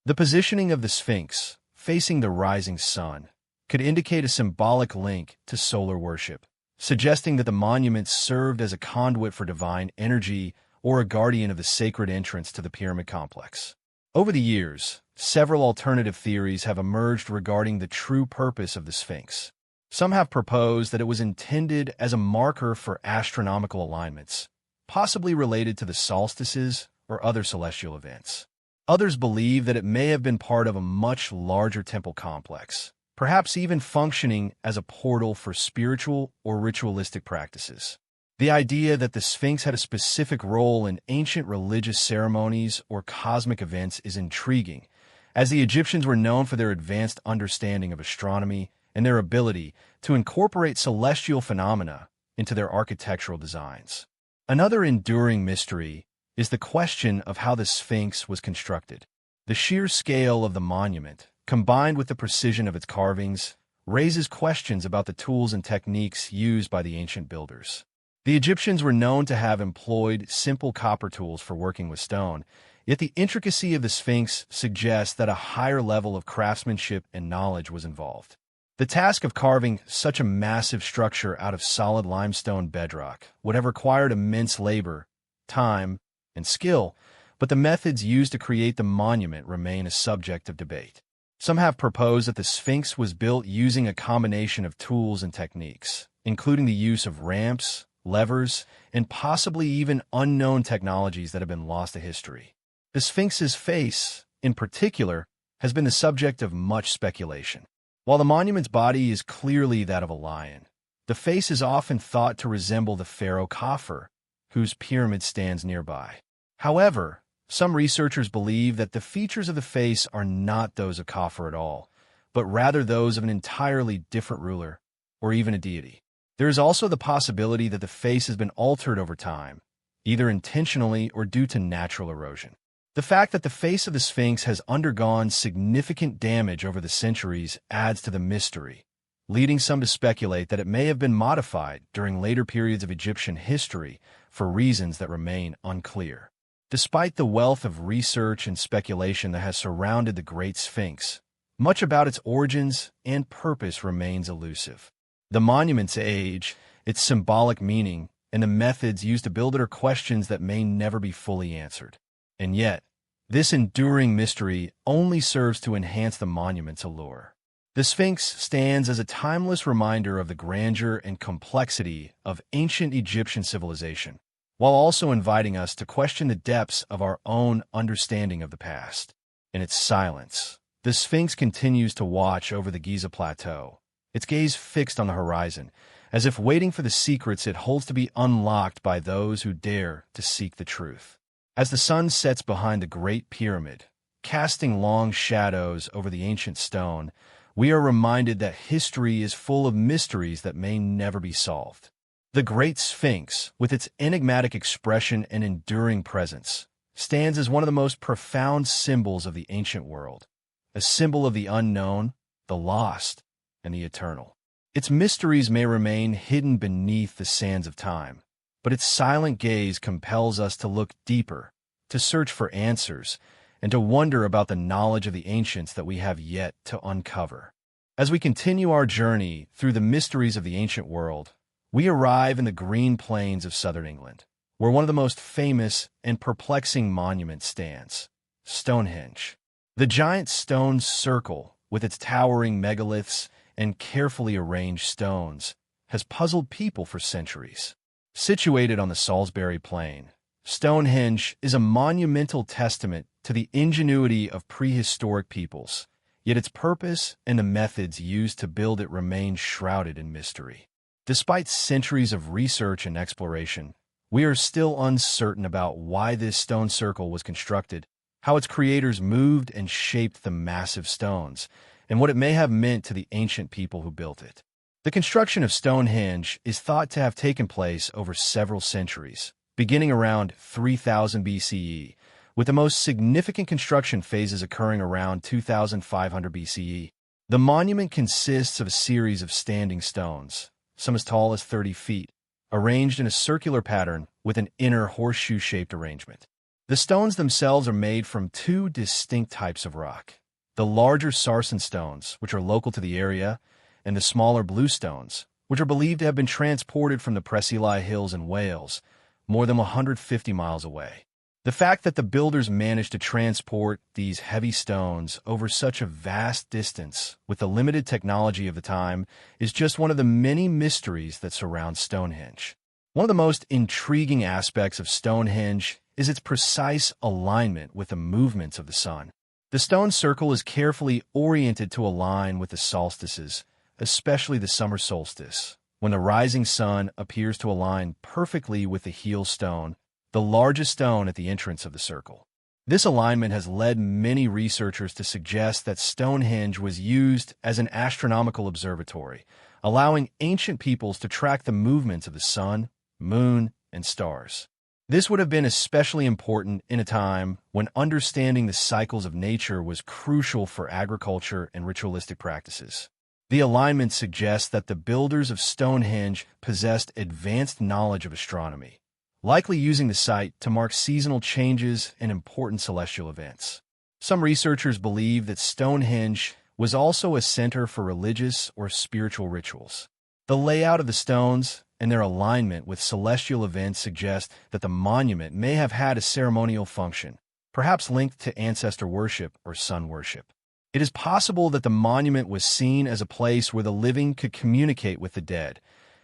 The positioning of the Sphinx, facing the rising sun, could indicate a symbolic link to solar worship, suggesting that the monument served as a conduit for divine energy or a guardian of the sacred entrance to the pyramid complex. Over the years, several alternative theories have emerged regarding the true purpose of the Sphinx. Some have proposed that it was intended as a marker for astronomical alignments, possibly related to the solstices or other celestial events. Others believe that it may have been part of a much larger temple complex, perhaps even functioning as a portal for spiritual or ritualistic practices. The idea that the Sphinx had a specific role in ancient religious ceremonies or cosmic events is intriguing, as the Egyptians were known for their advanced understanding of astronomy and their ability to incorporate celestial phenomena into their architectural designs. Another enduring mystery is the question of how the Sphinx was constructed. The sheer scale of the monument, combined with the precision of its carvings, raises questions about the tools and techniques used by the ancient builders. The Egyptians were known to have employed simple copper tools for working with stone, yet the intricacy of the Sphinx suggests that a higher level of craftsmanship and knowledge was involved. The task of carving such a massive structure out of solid limestone bedrock would have required immense labor, time, and skill, but the methods used to create the monument remain a subject of debate. Some have proposed that the Sphinx was built using a combination of tools and techniques, including the use of ramps, levers, and possibly even unknown technologies that have been lost to history. The Sphinx's face, in particular, has been the subject of much speculation. While the monument's body is clearly that of a lion, the face is often thought to resemble the pharaoh Khafu, whose pyramid stands nearby. However, some researchers believe that the features of the face are not those of Khafu at all, but rather those of an entirely different ruler, or even a deity. There is also the possibility that the face has been altered over time, either intentionally or due to natural erosion. The fact that the face of the Sphinx has undergone significant damage over the centuries adds to the mystery, leading some to speculate that it may have been modified during later periods of Egyptian history for reasons that remain unclear. Despite the wealth of research and speculation that has surrounded the Great Sphinx, much about its origins and purpose remains elusive. The monument's age, its symbolic meaning, and the methods used to build it are questions that may never be fully answered. And yet, this enduring mystery only serves to enhance the monument's allure. The Sphinx stands as a timeless reminder of the grandeur and complexity of ancient Egyptian civilization, while also inviting us to question the depths of our own understanding of the past. In its silence, the Sphinx continues to watch over the Giza Plateau, its gaze fixed on the horizon, as if waiting for the secrets it holds to be unlocked by those who dare to seek the truth. As the sun sets behind the Great Pyramid, casting long shadows over the ancient stone, we are reminded that history is full of mysteries that may never be solved. The Great Sphinx, with its enigmatic expression and enduring presence, stands as one of the most profound symbols of the ancient world, a symbol of the unknown, the lost, and the eternal. Its mysteries may remain hidden beneath the sands of time, but its silent gaze compels us to look deeper, to search for answers, and to wonder about the knowledge of the ancients that we have yet to uncover. As we continue our journey through the mysteries of the ancient world, we arrive in the green plains of southern England, where one of the most famous and perplexing monuments stands, Stonehenge. The giant stone circle, with its towering megaliths and carefully arranged stones, has puzzled people for centuries. Situated on the Salisbury Plain, Stonehenge is a monumental testament to the ingenuity of prehistoric peoples, yet its purpose and the methods used to build it remain shrouded in mystery. Despite centuries of research and exploration, we are still uncertain about why this stone circle was constructed, how its creators moved and shaped the massive stones, and what it may have meant to the ancient people who built it. The construction of Stonehenge is thought to have taken place over several centuries, beginning around 3000 BCE, with the most significant construction phases occurring around 2500 BCE. The monument consists of a series of standing stones, some as tall as 30 feet, arranged in a circular pattern with an inner horseshoe-shaped arrangement. The stones themselves are made from two distinct types of rock: the larger sarsen stones, which are local to the area, and the smaller blue stones, which are believed to have been transported from the Preseli Hills in Wales, more than 150 miles away. The fact that the builders managed to transport these heavy stones over such a vast distance with the limited technology of the time is just one of the many mysteries that surround Stonehenge. One of the most intriguing aspects of Stonehenge is its precise alignment with the movements of the sun. The stone circle is carefully oriented to align with the solstices, especially the summer solstice, when the rising sun appears to align perfectly with the heel stone, the largest stone at the entrance of the circle. This alignment has led many researchers to suggest that Stonehenge was used as an astronomical observatory, allowing ancient peoples to track the movements of the sun, moon, and stars. This would have been especially important in a time when understanding the cycles of nature was crucial for agriculture and ritualistic practices. The alignment suggests that the builders of Stonehenge possessed advanced knowledge of astronomy, likely using the site to mark seasonal changes and important celestial events. Some researchers believe that Stonehenge was also a center for religious or spiritual rituals. The layout of the stones and their alignment with celestial events suggest that the monument may have had a ceremonial function, perhaps linked to ancestor worship or sun worship. It is possible that the monument was seen as a place where the living could communicate with the dead,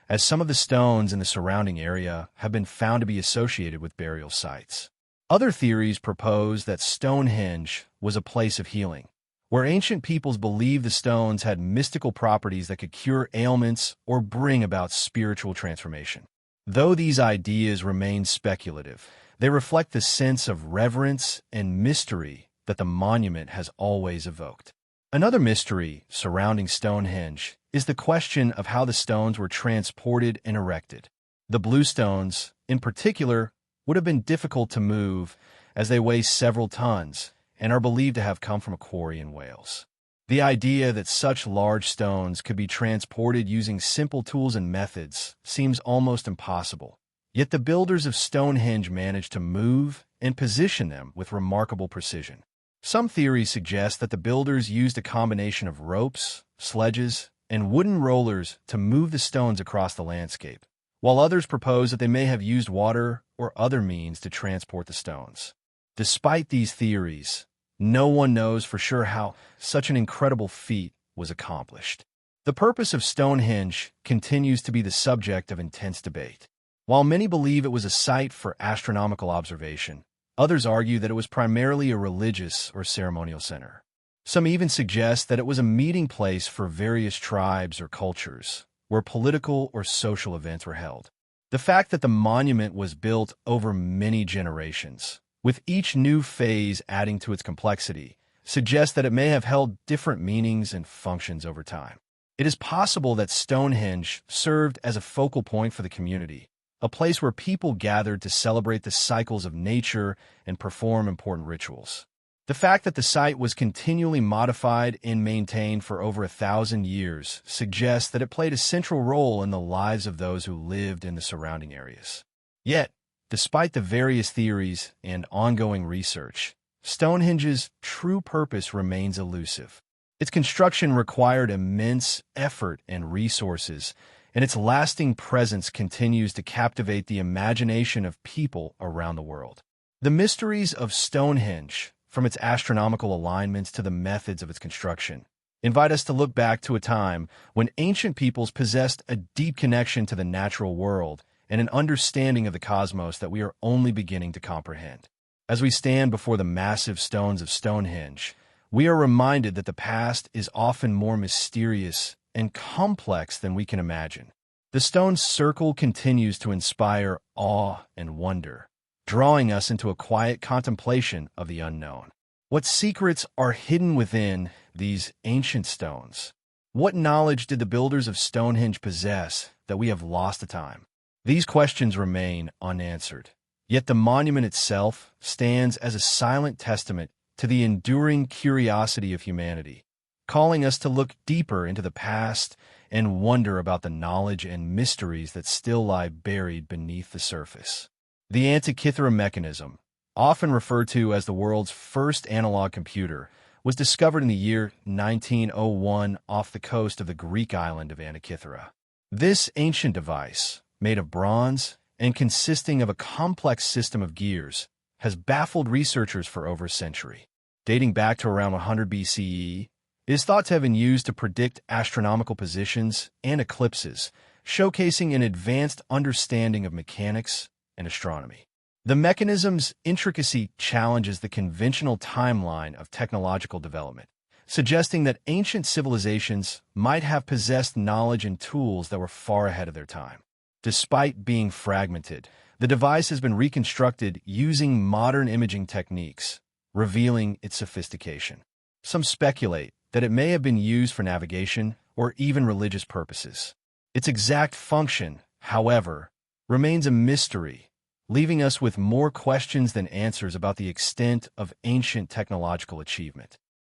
as some of the stones in the surrounding area have been found to be associated with burial sites. Other theories propose that Stonehenge was a place of healing, where ancient peoples believed the stones had mystical properties that could cure ailments or bring about spiritual transformation. Though these ideas remain speculative, they reflect the sense of reverence and mystery that the monument has always evoked. Another mystery surrounding Stonehenge is the question of how the stones were transported and erected. The blue stones, in particular, would have been difficult to move as they weigh several tons and are believed to have come from a quarry in Wales. The idea that such large stones could be transported using simple tools and methods seems almost impossible. Yet the builders of Stonehenge managed to move and position them with remarkable precision. Some theories suggest that the builders used a combination of ropes, sledges, and wooden rollers to move the stones across the landscape, while others propose that they may have used water or other means to transport the stones. Despite these theories, no one knows for sure how such an incredible feat was accomplished. The purpose of Stonehenge continues to be the subject of intense debate. While many believe it was a site for astronomical observation, others argue that it was primarily a religious or ceremonial center. Some even suggest that it was a meeting place for various tribes or cultures, where political or social events were held. The fact that the monument was built over many generations, with each new phase adding to its complexity, suggests that it may have held different meanings and functions over time. It is possible that Stonehenge served as a focal point for the community, a place where people gathered to celebrate the cycles of nature and perform important rituals. The fact that the site was continually modified and maintained for over 1,000 years suggests that it played a central role in the lives of those who lived in the surrounding areas. Yet, despite the various theories and ongoing research, Stonehenge's true purpose remains elusive. Its construction required immense effort and resources, and its lasting presence continues to captivate the imagination of people around the world. The mysteries of Stonehenge, from its astronomical alignments to the methods of its construction, invite us to look back to a time when ancient peoples possessed a deep connection to the natural world and an understanding of the cosmos that we are only beginning to comprehend. As we stand before the massive stones of Stonehenge, we are reminded that the past is often more mysterious and complex than we can imagine. The stone's circle continues to inspire awe and wonder, drawing us into a quiet contemplation of the unknown. What secrets are hidden within these ancient stones? What knowledge did the builders of Stonehenge possess that we have lost to time? These questions remain unanswered. Yet the monument itself stands as a silent testament to the enduring curiosity of humanity, calling us to look deeper into the past and wonder about the knowledge and mysteries that still lie buried beneath the surface. The Antikythera mechanism, often referred to as the world's first analog computer, was discovered in the year 1901 off the coast of the Greek island of Antikythera. This ancient device, made of bronze and consisting of a complex system of gears, has baffled researchers for over a century. Dating back to around 100 BCE, it is thought to have been used to predict astronomical positions and eclipses, showcasing an advanced understanding of mechanics and astronomy. The mechanism's intricacy challenges the conventional timeline of technological development, suggesting that ancient civilizations might have possessed knowledge and tools that were far ahead of their time. Despite being fragmented, the device has been reconstructed using modern imaging techniques, revealing its sophistication. Some speculate that it may have been used for navigation or even religious purposes. Its exact function, however, remains a mystery, leaving us with more questions than answers about the extent of ancient technological achievement.